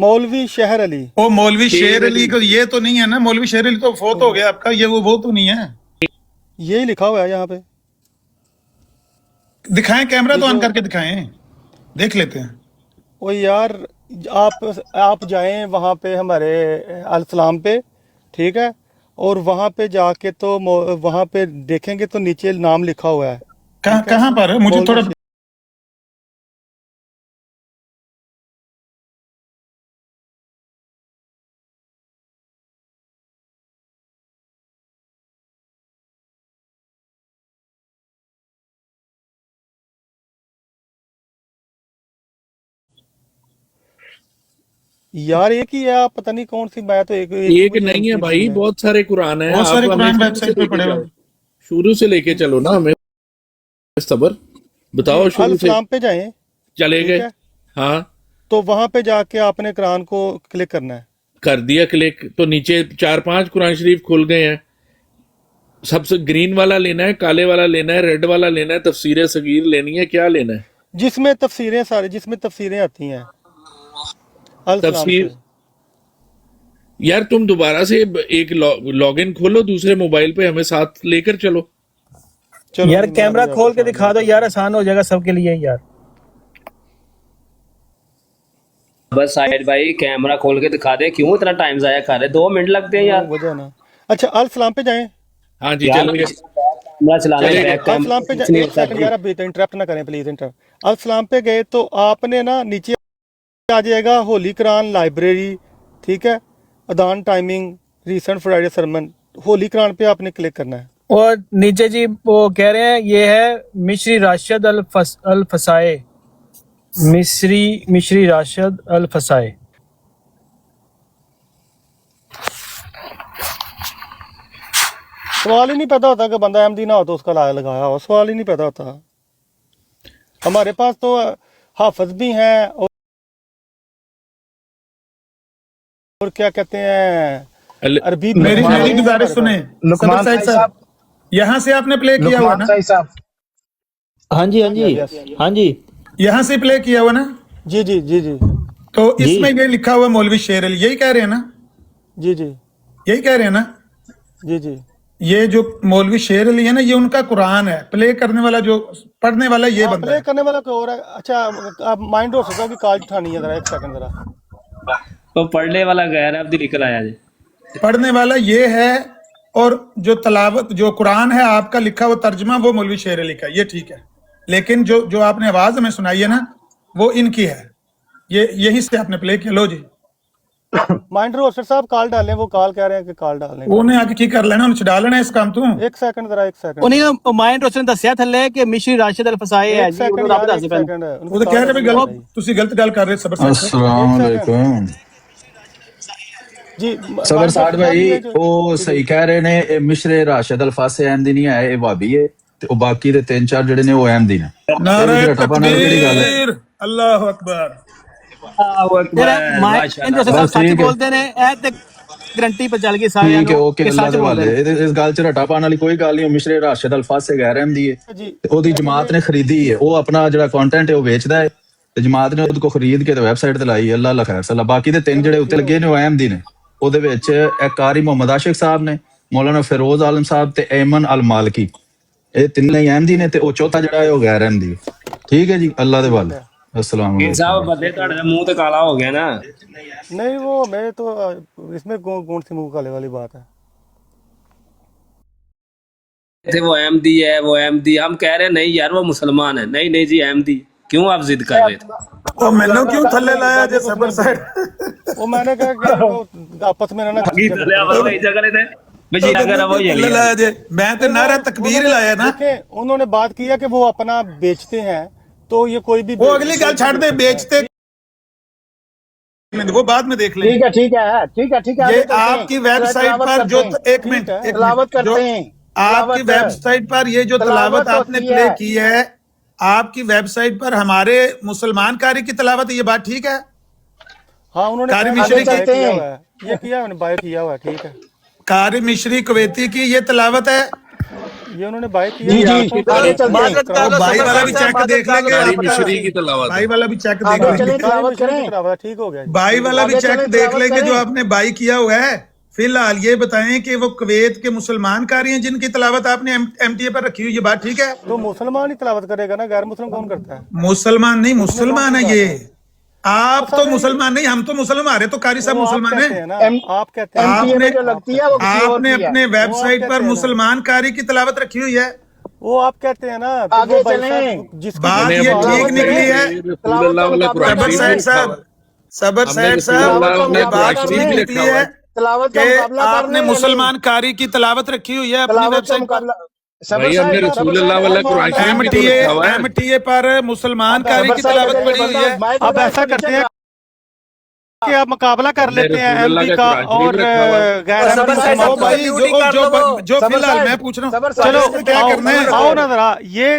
Speaker 3: مولوی شہر علی.
Speaker 4: وہ مولوی شیر علی کو یہ تو نہیں ہے نا؟ مولوی شیر علی تو فوت ہو گیا آپ کا، یہ وہ تو نہیں ہے؟
Speaker 3: یہی لکھا ہوا ہے یہاں پہ.
Speaker 4: دکھائیں کیمرہ تو آن کر کے دکھائیں، دیکھ لیتے ہیں.
Speaker 3: وہ یار آپ جائیں وہاں پہ ہمارے السلام پہ، ٹھیک ہے، اور وہاں پہ جا کے تو وہاں پہ دیکھیں گے تو نیچے نام لکھا ہوا ہے.
Speaker 4: کہاں پر ہے؟ مجھے تھوڑا
Speaker 3: یار ایک ہی ہے، آپ پتہ نہیں کون سی، میں تو ایک
Speaker 6: ایک نہیں ہے بھائی، بہت سارے قرآن ہیں.
Speaker 4: بہت
Speaker 6: آپ
Speaker 4: سارے
Speaker 6: ہمیں
Speaker 4: قرآن
Speaker 6: شروع
Speaker 4: ویب
Speaker 6: سے
Speaker 4: سائٹ پہ
Speaker 6: لے کے
Speaker 4: پڑے ہوئے
Speaker 6: چلو، شروع سے لے کے چلو نا ہمیں. صبر بتاؤ شروع سے.
Speaker 3: السلام پہ جائیں،
Speaker 6: چلے
Speaker 3: ٹھیک
Speaker 6: گئے،
Speaker 3: ہے،
Speaker 6: ہاں
Speaker 3: تو وہاں پہ جا کے آپ نے قرآن کو کلک کرنا ہے.
Speaker 6: کر دیا کلک، تو نیچے 4-5 قرآن شریف کھل گئے ہیں. سب سے گرین والا لینا ہے، کالے والا لینا ہے، ریڈ والا لینا ہے، تفسیر صغیر لینی ہے، کیا لینا ہے؟
Speaker 3: جس میں تفسیریں آتی ہیں السلام
Speaker 6: تفسیر.
Speaker 3: سے.
Speaker 6: یار تم دوبارہ سے ایک لاگ ان کھولو دوسرے موبائل پہ، ہمیں ساتھ لے کر چلو.
Speaker 3: چلو
Speaker 10: یار
Speaker 3: جی، میں
Speaker 10: کیمرہ
Speaker 3: ابھی
Speaker 10: کھول
Speaker 3: آپ
Speaker 10: کے دکھا دو یار، آسان ہو جائے گا سب کے لیے یار.
Speaker 1: بس سائد بھائی کیمرہ کھول کے دکھا دے، کیوں اتنا ٹائم ضائع کر رہے؟ 2 منٹ لگتے ہیں یار.
Speaker 3: وجہ نا. اچھا السلام پہ جائیں،
Speaker 6: ہاں جی
Speaker 1: یار
Speaker 6: چلے گئے.
Speaker 1: کیمرہ چلانے
Speaker 6: چلے
Speaker 1: بیک
Speaker 6: گئے.
Speaker 3: السلام پہ
Speaker 1: کیمرہ کچھ نہیں
Speaker 3: ایک
Speaker 1: ہوتا
Speaker 3: سیکنڈ یار، ابھی انٹرپٹ نہ کریں پلیز. السلام پہ گئے تو آپ نے نا نیچے آ جائے گا ہولی قرآن لائبریری، ٹھیک ہے، ادان timing, recent Friday sermon. Holi قرآن پہ آپ نے کلک کرنا ہے.
Speaker 10: اور نیچے جی وہ کہہ رہے ہیں یہ ہے مشری راشد الفسائے، مشری راشد الفسائے.
Speaker 3: سوال ہی نہیں پیدا ہوتا کہ بندہ احمدی نہ ہو تو اس کا لگایا ہو، سوال ہی نہیں پیدا ہوتا. ہمارے پاس تو حافظ بھی ہیں اور کیا کہتے ہیں عربی
Speaker 4: میری گزارش سنیں
Speaker 5: لقمان
Speaker 4: صبر صاحب، یہاں سے آپ نے پلے کیا ہوا نا؟
Speaker 5: صاحب
Speaker 10: ہاں جی ہاں جی ہاں جی
Speaker 4: یہاں سے پلے کیا ہوا نا؟
Speaker 3: جی جی جی جی
Speaker 4: تو اس میں یہ لکھا ہوا مولوی شیر علی، یہی کہہ رہے ہیں نا؟
Speaker 3: جی جی
Speaker 4: یہی کہہ رہے ہیں نا؟
Speaker 3: جی جی
Speaker 4: یہ جو مولوی شیر علی ہے نا، یہ ان کا قرآن ہے. پلے کرنے والا جو پڑھنے والا یہ بندہ
Speaker 3: پلے
Speaker 4: ہے.
Speaker 3: کرنے والا کوئی اور ہے. اچھا آپ مائنڈ ہو سکتا ہے کہ کال اٹھانی ہے، ذرا ایک سیکنڈ ذرا.
Speaker 1: وہ پڑھنے والا غیر ابدی نکل آیا جی.
Speaker 4: پڑھنے والا یہ ہے، اور جو تلاوت جو قرآن ہے آپ کا لکھا ہوا ترجمہ وہ مولوی شیر علی کا، یہ ٹھیک ہے. لیکن جو آپ نے آواز ہمیں سنائی ہے نا وہ ان کی ہے، یہی سے آپ نے پلے کیا. لو جی
Speaker 3: مائنڈ روسٹر صاحب کال ڈالیں، وہ کال کہہ رہے ہیں کہ کال ڈالیں.
Speaker 4: انہیں آگے کی کر لینا، انہیں چڑھا لینا اس کام تو.
Speaker 3: ایک سیکنڈ ذرا، ایک سیکنڈ،
Speaker 10: انہیں مائنڈ روشن دسیا تھلے کہ مشری راشد الفسائے ہے
Speaker 3: ایک
Speaker 10: جی.
Speaker 3: سیکنڈ یار، ایک سیکنڈ.
Speaker 4: وہ تو کہہ رہے ہیں تسی غلط گل کر رہے. صبر صاحب
Speaker 11: السلام علیکم.
Speaker 3: جی
Speaker 11: صبر سعد بھائی وہ صحیح کہہ رہے نے، اے مشر راشد الفاسے احمدی نہیں ہے، اے وابی ہے، تے او باقی دے 3-4 جڑے نے وہ احمدی نے.
Speaker 4: نعرہ تکبیر، اللہ اکبر.
Speaker 10: مائنڈ روشن صاحب سچ بولتے نے، اے تے گارنٹی پہ چل گئی سارے
Speaker 11: ٹھیک ہے،
Speaker 10: نو
Speaker 11: اوکے،
Speaker 10: کہ
Speaker 11: اللہ
Speaker 10: سچ
Speaker 11: دے
Speaker 10: بولتے
Speaker 11: والے
Speaker 10: نے.
Speaker 11: اس گل چ رٹا پانے والی کوئی گل نہیں. مشر راشد الفاسے غیر احمدی ہے
Speaker 3: جی
Speaker 11: تے او دی جماعت نے خریدی ہے، وہ اپنا جڑا کانٹینٹ ہے وہ ویچدا ہے تے جماعت نے اس کو خرید کے تے ویب سائٹ تے لائی ہے. اللہ اللہ خیر صلاح. باقی دے 3 جڑے اوتے لگے نے وہ احمدی نے. او دے وچ ایک قاری محمد عاشق صاحب نے، مولانا فیروز عالم صاحب تے ایمن المالکی، اے 3 ہی احمدی نے تے او چوتھا جڑا ہے وہ غیر احمدی ہے. ٹھیک ہے جی، اللہ دے والے. السلام
Speaker 1: یہ صاحب
Speaker 11: علیکم.
Speaker 1: بدلے تھوڑے منہ تے کالا ہو گیا نا.
Speaker 3: نہیں، وہ میں تو اس میں کون سی منہ کالے والی بات ہے.
Speaker 1: تھے وہ احمدی ہے، وہ احمدی. ہم کہہ رہے ہیں نہیں یار وہ مسلمان ہے. نہیں نہیں جی احمدی. کیوں آپ ضد کر رہے تھے؟
Speaker 4: وہ مینوں کیوں تھلے لایا جی صبر صاحب؟
Speaker 3: وہ میں نے کہا کہ وہ آپس میں نہ
Speaker 4: تھلے لایا جی، میں تے نعرہ تکبیر لایا نا.
Speaker 3: دیکھیں انہوں نے بات کیا کہ وہ اپنا بیچتے ہیں، تو یہ کوئی بھی
Speaker 4: وہ اگلی گل چھڑ دے، بیچتے وہ بعد میں دیکھ لیں.
Speaker 5: ٹھیک ہے
Speaker 4: یہ آپ کی ویب سائٹ پر جو ایک منٹ
Speaker 5: تلاوت کرتے ہیں.
Speaker 4: आपकी वेबसाइट पर ये जो तलावत आपने
Speaker 5: होती
Speaker 4: प्ले
Speaker 5: है।
Speaker 4: की है, आपकी वेबसाइट पर हमारे मुसलमान कारी की तलावत है, ये बात ठीक है?
Speaker 3: हाँ उन्होंने
Speaker 4: कारी
Speaker 3: पहले
Speaker 4: मिश्री
Speaker 3: बाय
Speaker 4: की,
Speaker 3: किया हुआ है, ये किया है, उन्होंने बाय किया हुआ है, ठीक है,
Speaker 4: कारी मिश्री कुवैती की ये तलावत है।
Speaker 3: ये उन्होंने बाय किया
Speaker 5: जी
Speaker 3: हुआ है,
Speaker 5: जी
Speaker 3: आपको
Speaker 5: आगे चलते हैं,
Speaker 4: तो भाई वाला भी चेक देख लेंगे
Speaker 6: कारी
Speaker 4: आपका,
Speaker 6: मिश्री की तलावत
Speaker 4: भाई
Speaker 6: है।
Speaker 4: वाला भी चेक देख
Speaker 5: आगे
Speaker 4: लेंगे,
Speaker 5: चलें तलावत करें,
Speaker 3: ठीक हो गया जी।
Speaker 4: भाई वाला भी
Speaker 5: आगे
Speaker 4: चेक
Speaker 5: चलें
Speaker 4: देख
Speaker 5: तलावत
Speaker 4: लेंगे जो
Speaker 5: करें।
Speaker 4: आपने बाई किया हुआ है। फिलहाल ये बताएं कि वो कुवैत के मुसलमान कारी हैं जिनकी तलावत आपने एमटीए पर रखी हुई, ये बात ठीक है?
Speaker 3: तो मुसलमान ही तलावत करेगा ना, गैर मुस्लिम कौन करता है?
Speaker 4: मुसलमान नहीं, मुसलमान है ये। आप तो मुसलमान नहीं, हम तो मुसलमान, हमारे तो कारी साहब
Speaker 3: वो आप
Speaker 4: मुसलमान
Speaker 3: कहते
Speaker 4: हैं।
Speaker 3: हैं ना,
Speaker 5: एम-
Speaker 3: आप कहते हैं,
Speaker 5: एमटीए
Speaker 4: आपने
Speaker 5: में जो लगती है वो किसी और
Speaker 4: आपने
Speaker 5: की है।
Speaker 4: अपने वेबसाइट
Speaker 3: वो आप
Speaker 4: पर
Speaker 3: कहते हैं ना।
Speaker 4: मुसलमान कारी की तलावत रखी हुई है।
Speaker 3: वो आप कहते हैं ना, तो
Speaker 5: आगे
Speaker 3: वो भाई
Speaker 5: चलें।
Speaker 3: साहब जिसकी
Speaker 4: बात
Speaker 6: हमने
Speaker 4: ये
Speaker 6: वो
Speaker 4: ठीक
Speaker 5: तलावत
Speaker 4: निकली
Speaker 5: करें।
Speaker 4: है।
Speaker 5: तलावत का मुकाबला
Speaker 4: सबर
Speaker 5: करना
Speaker 4: सैड
Speaker 5: है।
Speaker 4: साहब, सबर
Speaker 6: हमने
Speaker 4: सैड
Speaker 6: रसूल
Speaker 4: साहब,
Speaker 5: अल्लाह
Speaker 4: ये
Speaker 5: का
Speaker 4: बात
Speaker 5: मुकाबला
Speaker 4: ठीक
Speaker 5: करना है।
Speaker 4: निकली है
Speaker 5: तलावत का
Speaker 4: कि
Speaker 5: मुकाबला करना
Speaker 4: आपने
Speaker 5: है या
Speaker 4: मुसलमान कारी की तलावत रखी हुई है अपनी
Speaker 5: तलावत का
Speaker 4: वेबसाइट पर।
Speaker 5: मुकाबला सबर
Speaker 6: भाई हमने
Speaker 5: साहब,
Speaker 6: रसूल
Speaker 5: सबर
Speaker 6: अल्लाह
Speaker 5: साहब,
Speaker 6: वाला
Speaker 5: अब
Speaker 6: कुरान शरीफ में तो
Speaker 4: एमटीए
Speaker 6: रखा हुआ है।
Speaker 4: एमटीए पर मुसलमान कारी
Speaker 5: सबर
Speaker 4: की
Speaker 5: साहब,
Speaker 4: तलावत
Speaker 5: अगर ये
Speaker 4: पड़ी हुई
Speaker 5: बंदा
Speaker 4: है।
Speaker 5: माइक
Speaker 3: अब
Speaker 5: लगा
Speaker 3: ऐसा
Speaker 5: इसको
Speaker 3: करते
Speaker 5: नीचे
Speaker 3: हैं कि आप मुकाबला कर
Speaker 6: हमने
Speaker 3: लेते हैं
Speaker 6: रसूल अल्लाह
Speaker 3: एमपी
Speaker 6: का
Speaker 3: का
Speaker 6: कुरान शरीफ
Speaker 3: और
Speaker 6: रखा हुआ है।
Speaker 3: गैर एमपी
Speaker 5: सबर साहब,
Speaker 4: ओ
Speaker 3: मुसलमान
Speaker 4: भाई जो
Speaker 5: सबर
Speaker 4: फिलहाल
Speaker 5: साहब,
Speaker 4: मैं पूछ रहा
Speaker 5: सबर
Speaker 4: हूँ,
Speaker 5: साहब,
Speaker 3: चलो
Speaker 4: इसमें क्या करना है?
Speaker 3: आओ ना जरा, ये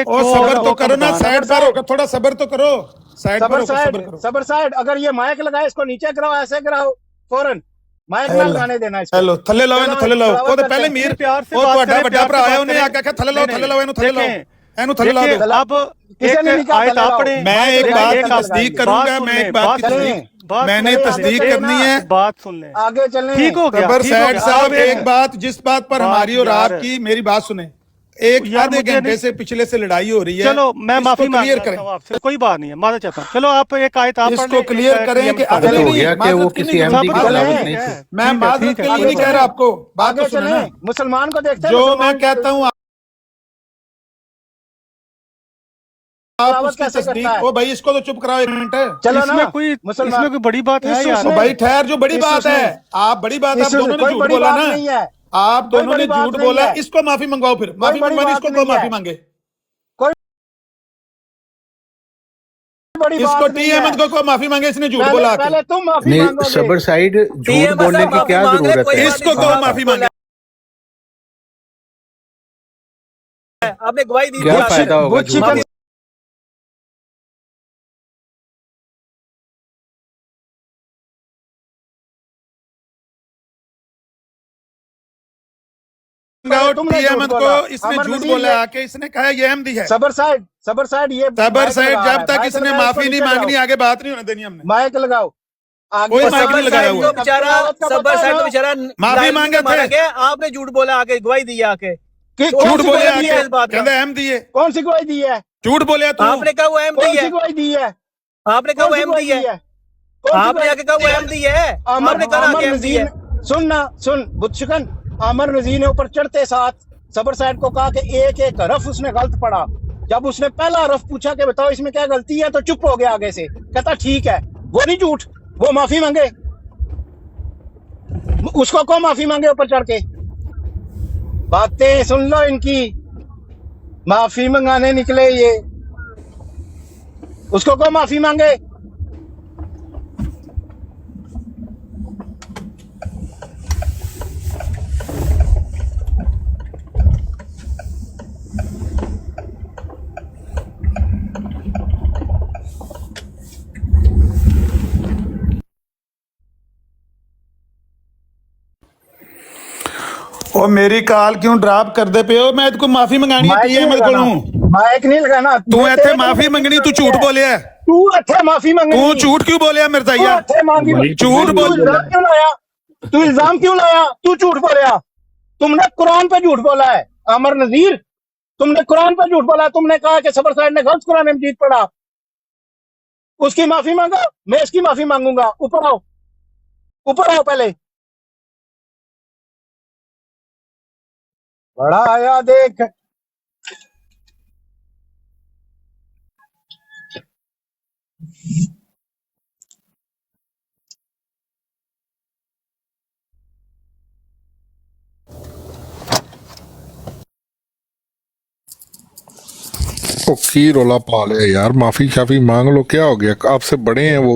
Speaker 4: ओ
Speaker 3: क्यों
Speaker 4: सबर तो करो ना,
Speaker 3: बताना?
Speaker 4: साइड पर होकर थोड़ा सबर तो करो, साइड पर
Speaker 5: सबर
Speaker 4: होकर
Speaker 5: साइड,
Speaker 4: सबर करो।
Speaker 5: सबर साइड, अगर ये माइक लगाए इसको नीचे कराओ, ऐसे कराओ फौरन, माइक ना लगाने देना इसको।
Speaker 4: हेलो थले लाओ,
Speaker 5: चलो,
Speaker 4: थले लाओ।
Speaker 5: तलावत
Speaker 4: ओ तो
Speaker 5: करते
Speaker 4: पहले
Speaker 5: हैं।
Speaker 4: मीर
Speaker 3: प्यार से
Speaker 4: ओ
Speaker 3: बात
Speaker 4: ਤੁਹਾਡਾ
Speaker 3: करें,
Speaker 4: ਵੱਡਾ
Speaker 3: प्यार
Speaker 4: ਭਰਾ
Speaker 3: से
Speaker 4: ਆਇਆ
Speaker 3: बात
Speaker 4: ਉਹਨੇ
Speaker 3: करें।
Speaker 4: ਆ ਕੇ ਥੱਲੇ ਲਾਓ,
Speaker 3: नहीं,
Speaker 4: ਥੱਲੇ ਲਾਓ, ਇਹਨੂੰ ਥੱਲੇ ਲਾਓ,
Speaker 3: देखें,
Speaker 4: ਇਹਨੂੰ थल्ले ला
Speaker 3: देखिए,
Speaker 4: दो।
Speaker 3: अब
Speaker 5: किसी ने नहीं
Speaker 3: एक
Speaker 5: कहा
Speaker 3: आयत
Speaker 5: थल्ले
Speaker 3: आप
Speaker 5: लाओ।
Speaker 3: पढ़ें,
Speaker 4: मैं एक
Speaker 5: देखिए,
Speaker 4: बात
Speaker 5: एक
Speaker 4: तस्दीक
Speaker 5: बात
Speaker 4: करूंगा,
Speaker 3: सुन
Speaker 4: मैं
Speaker 3: लें,
Speaker 4: एक बात
Speaker 3: बात
Speaker 4: की
Speaker 3: सुन
Speaker 4: तस्दीक,
Speaker 3: लें, बात
Speaker 4: मैंने
Speaker 3: सुन लें,
Speaker 4: तस्दीक
Speaker 3: आगे
Speaker 4: करनी है।
Speaker 3: बात सुन लें,
Speaker 5: आगे चलें।
Speaker 3: ठीक हो गया,
Speaker 4: सबर
Speaker 3: ठीक हो
Speaker 4: सैड
Speaker 3: गया।
Speaker 4: साहब,
Speaker 3: अब
Speaker 4: एक बात जिस बात पर
Speaker 3: बात
Speaker 4: हमारी और
Speaker 3: यार,
Speaker 4: आपकी, मेरी बात सुने, एक
Speaker 3: यार
Speaker 4: आधे
Speaker 3: मुझे
Speaker 4: घंटे
Speaker 3: नहीं-
Speaker 4: से पिछले से लड़ाई हो रही है,
Speaker 3: चलो मैं
Speaker 4: इसको
Speaker 3: माफी
Speaker 4: क्लियर
Speaker 3: मांगता
Speaker 4: करें,
Speaker 3: हूँ आपसे, कोई बात नहीं है, माफी चाहता हूँ। चलो आप एक आयत आप पढ़
Speaker 4: इसको
Speaker 3: लें,
Speaker 4: क्लियर
Speaker 3: एक
Speaker 4: करें
Speaker 3: नियम
Speaker 4: कि
Speaker 3: बता
Speaker 4: अगली
Speaker 3: दें।
Speaker 2: हो
Speaker 4: नहीं,
Speaker 2: गया कि वो
Speaker 4: माजरत
Speaker 2: किसी
Speaker 4: नहीं
Speaker 2: एमडी की
Speaker 3: सब
Speaker 2: तलावत
Speaker 3: ठीक
Speaker 2: नहीं
Speaker 3: है,
Speaker 2: थी।
Speaker 4: मैं माजरत
Speaker 3: ठीक
Speaker 4: के
Speaker 3: है,
Speaker 4: लिए
Speaker 3: आगे
Speaker 4: नहीं कह रहा आपको, बात
Speaker 5: आगे
Speaker 4: तो सुने ना।
Speaker 5: चलें, मुसलमान को देखते हैं,
Speaker 4: जो मैं
Speaker 5: मुसलमान
Speaker 4: कहता हूँ आप
Speaker 5: तलावत
Speaker 4: उसकी
Speaker 5: कैसे
Speaker 4: तस्दीक,
Speaker 5: करता है?
Speaker 4: ओ भाई इसको तो चुप कराओ एक मिनट।
Speaker 5: चलो
Speaker 3: इसमें
Speaker 5: ना,
Speaker 3: कोई
Speaker 5: मुसलमान
Speaker 3: इसमें कोई बड़ी बात है
Speaker 5: इस
Speaker 3: यार?
Speaker 4: ओ भाई ठहर, जो बड़ी
Speaker 5: इस
Speaker 4: बात
Speaker 5: उसमें-
Speaker 4: है, आप बड़ी बात, आप
Speaker 5: इसमें
Speaker 4: दोनों ने
Speaker 5: कोई
Speaker 4: झूठ
Speaker 5: बड़ी
Speaker 4: बोला
Speaker 5: बात
Speaker 4: ना,
Speaker 5: नहीं है,
Speaker 4: आप
Speaker 5: कोई
Speaker 4: दोनों ने
Speaker 5: बड़ी बात
Speaker 4: झूठ
Speaker 5: नहीं
Speaker 4: बोला,
Speaker 5: है।
Speaker 4: इसको माफी मंगवाओ, फिर माफी
Speaker 5: बड़ी
Speaker 4: मंगवानी,
Speaker 5: बात
Speaker 4: इसको
Speaker 5: नहीं
Speaker 4: दो माफी
Speaker 5: है।
Speaker 4: मांगे,
Speaker 5: बड़ी
Speaker 4: इसको
Speaker 5: बात
Speaker 4: टी
Speaker 5: नहीं है।
Speaker 4: अहमद को माफी मांगे, इसने झूठ
Speaker 5: पहले
Speaker 4: बोला आके।
Speaker 5: पहले तुम माफी
Speaker 2: नहीं,
Speaker 5: मांगोगे।
Speaker 2: सबर साइड झूठ बोलने की क्या जरूरत है?
Speaker 4: इसको दो
Speaker 2: हाँ,
Speaker 4: माफी मांगे।
Speaker 10: आपने गवाही दी
Speaker 2: क्या
Speaker 10: थी आखिर।
Speaker 2: फायदा होगा
Speaker 5: गुड
Speaker 2: झूठ
Speaker 5: चिकन तुमने
Speaker 4: टी
Speaker 5: झूठ
Speaker 4: अहमद
Speaker 5: बोला।
Speaker 4: को इसने
Speaker 5: अमर
Speaker 4: झूठ
Speaker 5: नजीर
Speaker 4: बोला
Speaker 5: ने-
Speaker 4: आके, इसने कहा ये अहमदी है।
Speaker 5: सबर साइड ये
Speaker 4: सबर
Speaker 5: माइक
Speaker 4: साइड,
Speaker 5: लगा रहा
Speaker 4: जब
Speaker 5: है,
Speaker 4: तक
Speaker 5: माइक
Speaker 4: इसने
Speaker 5: लगाओ,
Speaker 4: माफी
Speaker 5: इसको
Speaker 4: नहीं
Speaker 5: नीचे
Speaker 4: मांगनी,
Speaker 5: लगाओ।
Speaker 4: आगे बात नहीं होने देनी हमने।
Speaker 5: माइक लगाओ आगे।
Speaker 4: कोई माइक
Speaker 10: सबर
Speaker 4: नहीं लगाया
Speaker 10: साइड
Speaker 4: हुआ।
Speaker 10: तो बेचारा सबर साइड तो बेचारा
Speaker 4: माफी
Speaker 10: लाइन
Speaker 4: मांगे
Speaker 10: में मारा
Speaker 4: थे।
Speaker 10: गया, आपने झूठ बोला आके, गवाही दी आके।
Speaker 5: कि
Speaker 10: कौन
Speaker 4: झूठ
Speaker 10: सी
Speaker 4: बोले
Speaker 10: गवाही दी है इस
Speaker 4: आके,
Speaker 10: बात का?
Speaker 4: कहते अहमदी है,
Speaker 5: कौन सी गवाही दी है?
Speaker 4: झूठ बोले तू।
Speaker 10: आपने कहा वो अहमदी
Speaker 5: कौन सी
Speaker 10: है,
Speaker 5: गवाही दी है?
Speaker 10: आपने कहा वो
Speaker 5: कौन सी
Speaker 10: अहमदी
Speaker 5: गवाही दी
Speaker 10: है,
Speaker 5: है? कौन सी
Speaker 10: आपने
Speaker 5: गवाही-
Speaker 10: आके कहा वो अहमदी है,
Speaker 5: अमर
Speaker 10: आपने कहा
Speaker 5: अमर
Speaker 10: कि अहमदी
Speaker 5: नजीर
Speaker 10: है।
Speaker 5: सुन ना, सुन बुच्चकन, अमर नजीर ने ऊपर चढ़ते साथ सबर साइड को कहा कि एक एक हरफ उसने गलत पढ़ा। जब उसने पहला हरफ पूछा कि बताओ इसमें क्या गलती है, तो चुप हो गया आगे से, कहता ठीक है। वो नहीं झूठ, वो माफी मांगे, उसको कौन माफी मांगे ऊपर चढ़ के? बातें सुन लो इनकी, माफी मंगाने निकले ये, उसको कौन माफी मांगे?
Speaker 4: ओ मेरी काल क्यों ड्रॉप कर दे पे हो? मैं तेको माफी मंगानी है टी अहमद कोलों।
Speaker 5: माइक नहीं लगाना।
Speaker 4: तू इत्थे माफी मंगनी, तू झूठ बोलिया,
Speaker 5: तू इत्थे माफी मंगनी,
Speaker 4: तू झूठ क्यों बोलिया मिर्जाइया?
Speaker 5: तू इत्थे मांगी,
Speaker 4: झूठ बोल,
Speaker 5: तू इल्जाम क्यों लाया? तू इल्जाम क्यों लाया? तू झूठ बोला, तुमने कुरान पे झूठ बोला है। अमर नजीर, तुमने कुरान पे झूठ बोला। तुमने कहा कि सबर साइड ने गलत कुरान मजीद पढ़ा, उसकी माफी मांगो, मैं इसकी माफी मांगूंगा। ऊपर आओ, ऊपर आओ पहले। बड़ा आया देख,
Speaker 12: ओ की रोला पा लिया यार, माफी शाफी मांग लो, क्या हो गया? आपसे बड़े हैं वो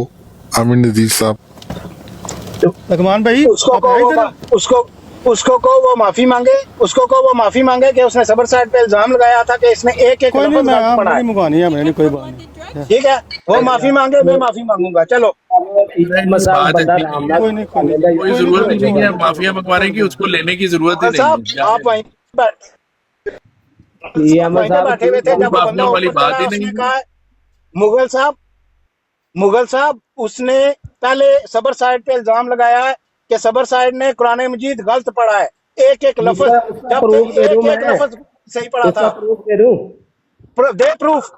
Speaker 12: आमिर नजीर साहब।
Speaker 3: लकमान भाई
Speaker 5: उसको
Speaker 3: आप आए
Speaker 5: कहो,
Speaker 3: इधर?
Speaker 5: उसको उसको कहो वो माफी मांगे, उसको कहो वो माफी मांगे कि उसने सबर साइड पे इल्जाम लगाया था कि इसने एक एक
Speaker 3: कोई नहीं,
Speaker 5: लफ्ज
Speaker 3: मैं
Speaker 5: गलत पढ़ा
Speaker 3: नहीं
Speaker 5: है,
Speaker 3: मंगवानी है, मैंने कोई बात नहीं।
Speaker 5: ठीक है, वो माफी मांगे, मैं माफी मांगूंगा, चलो।
Speaker 6: बात ऐसी नहीं है,
Speaker 3: कोई नहीं, कोई नहीं,
Speaker 6: कोई जरूरत ही नहीं है माफिया मंगवाने की, उसको लेने की जरूरत ही
Speaker 5: मुगल
Speaker 6: नहीं
Speaker 5: साहब
Speaker 6: है।
Speaker 5: आप वहीं वहीं पे बैठे हुए थे जब वो बंदा
Speaker 6: माफिया वाली
Speaker 5: ऊपर
Speaker 6: बात
Speaker 5: चढ़ा,
Speaker 6: ही
Speaker 5: उसने
Speaker 6: नहीं है।
Speaker 5: कहा मुगल साहब उसने पहले सबर साइड पे इल्जाम लगाया है कि सबर साइड ने कुरान मजीद गलत पढ़ा है, एक एक लफ्ज, जबकि एक एक लफ्ज सही पढ़ा था। दे प्रूफ,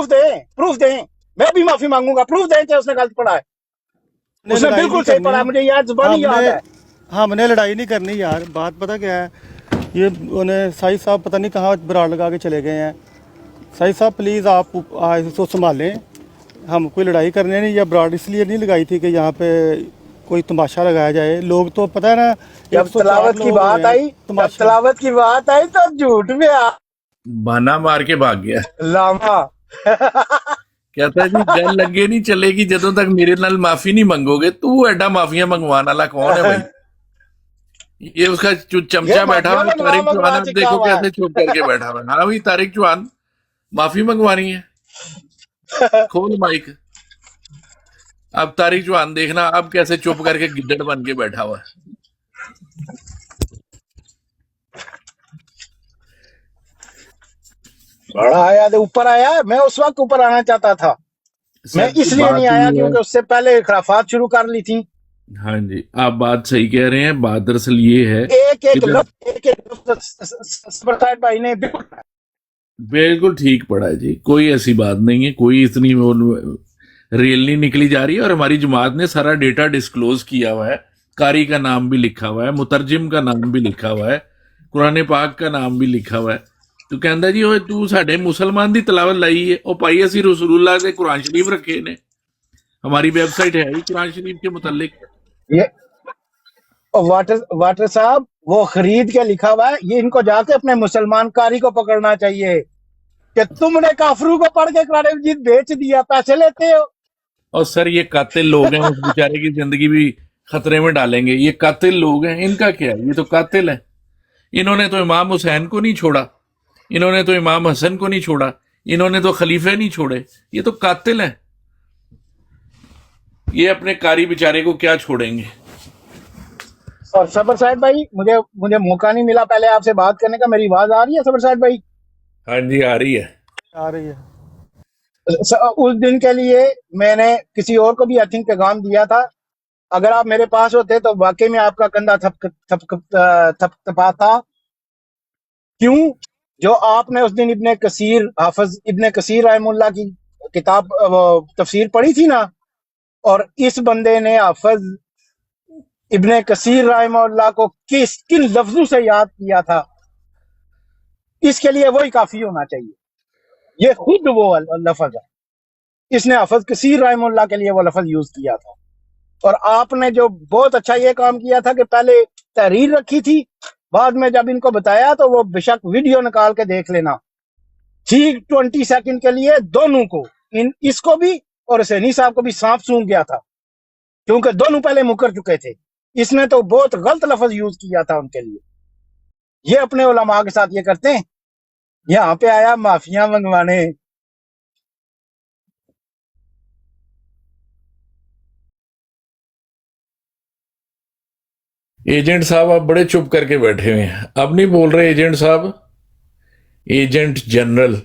Speaker 5: दे प्रूफ दे, मैं भी माफी मांगूंगा, प्रूफ दे कि उसने गलत पढ़ा है, उसने
Speaker 3: लड़ाई
Speaker 5: बिल्कुल
Speaker 3: नहीं
Speaker 5: सही
Speaker 3: करनी
Speaker 5: पढ़ा है,
Speaker 3: है।
Speaker 5: मुझे याद जुबानी याद है।
Speaker 3: हमने लड़ाई नहीं करनी यार, बात पता क्या है, ये उन्हें साहिब साहब पता नहीं कहाँ बराड़ लगा के चले गए हैं। साहिब साहब प्लीज़ आप इसको संभालें, हम कोई लड़ाई करने नहीं, या बराड़ इसलिए नहीं लगाई थी कि यहाँ पे कोई तमाशा लगाया जाए। लोग तो पता है ना,
Speaker 5: जब
Speaker 3: 104
Speaker 5: तलावत की
Speaker 3: लोग
Speaker 5: बात
Speaker 3: हुए हैं,
Speaker 5: आई, जब
Speaker 3: तमाशा।
Speaker 5: तलावत की बात आई तो झूठ में
Speaker 6: बहाना मार के भाग गया,
Speaker 5: लामा
Speaker 6: कहता जी गल लगे नहीं चलेगी ਜਦੋਂ तक मेरे नाल माफी नहीं मंगोगे। तू एडा माफिया मंगवाने वाला कौन है भाई? ये उसका चमचा बैठा हुआ है तारिक चौहान, आप देखो कैसे चुप करके बैठा हुआ है। हाँ भाई तारिक चौहान माफी मंगवानी है, खोल माइक। अब तारिक चौहान देखना अब कैसे चुप करके गिद्दड़ बन के बैठा हुआ है।
Speaker 5: बड़ा आया तो ऊपर आया, मैं उस वक्त ऊपर आना चाहता था, मैं
Speaker 6: सर,
Speaker 5: इसलिए
Speaker 6: बात
Speaker 5: नहीं आया
Speaker 6: ये है-
Speaker 5: क्योंकि उससे पहले खराफात शुरू कर ली थी।
Speaker 6: हाँ जी, आप बात सही कह रहे हैं। बात दरअसल ये है
Speaker 5: एक एक
Speaker 6: कि जब-
Speaker 5: सबर साइड भाई ने
Speaker 6: बिल्कुल ठीक पड़ा है जी, कोई ऐसी बात नहीं है, कोई इतनी वो रेल नहीं निकली जा रही है। और हमारी जमात ने सारा डेटा डिस्क्लोज किया हुआ है, कारी का नाम भी लिखा हुआ है, मुतरजिम का नाम भी लिखा हुआ है, कुरान पाक का नाम भी लिखा हुआ है। तो कहता जी ओए तू साडे मुसलमान दी तलावत लाई है, ओ भाई असी रसूलुल्लाह दे कुरान शरीफ रखे ने, हमारी वेबसाइट है ही कुरान शरीफ के मुतालिक।
Speaker 5: ये वाटर साहब वो खरीद के लिखा हुआ है, ये इनको जाके अपने मुसलमान कारी को पकड़ना चाहिए कि तुमने काफरू को पढ़ के कुरान मजीद बेच दिया, पैसे लेते हो।
Speaker 6: और सर ये कातिल लोग हैं, उस बेचारे की जिंदगी भी खतरे में डालेंगे। ये कातिल लोग हैं, इनका क्या है, ये तो कातिल है। इन्होंने तो इमाम हुसैन को नहीं छोड़ा, इन्होंने तो इमाम हसन को नहीं छोड़ा, इन्होंने तो खलीफे नहीं छोड़े, ये तो कातिल है। ये अपने कारी बेचारे को क्या छोड़ेंगे।
Speaker 5: और सबर साइड भाई मुझे मौका नहीं मिला पहले आपसे बात करने का, मेरी आवाज आ रही है सबर साइड भाई?
Speaker 6: हाँ जी आ रही है।
Speaker 3: आ रही है।
Speaker 5: उस दिन के लिए मैंने किसी और को भी आई थिंक पैगाम दिया था, अगर आप मेरे पास होते तो वाकई में आपका कंधा थपथपाता। क्यों? जो आपने उस दिन हाफिज इब्ने कसीर रहमुल्लाह की किताब तफसीर पढ़ी थी ना, और इस बंदे ने हाफिज इब्ने कसीर रहमुल्लाह को किन लफ्जों से याद किया था, इसके लिए वही काफी होना चाहिए। ये खुद वो लफ्ज है, इसने हाफिज कसीर रहमुल्लाह के लिए वो लफ्ज यूज किया था। और आपने जो बहुत अच्छा ये काम किया था कि पहले तहरीर रखी थी, बाद में जब इनको बताया तो वो बेशक वीडियो निकाल के देख लेना, ठीक 20 सेकंड के लिए दोनों को, इसको भी और हुसैनी साहब को भी सांप सूंघ गया था, क्योंकि दोनों पहले मुकर चुके थे। इसने तो बहुत गलत लफ्ज यूज किया था उनके लिए। ये अपने उलमा के साथ ये करते हैं, यहाँ पे आया माफिया मंगवाने।
Speaker 6: एजेंट साहब आप बड़े चुप करके बैठे हुए हैं, अब नहीं बोल रहे एजेंट साहब, एजेंट जनरल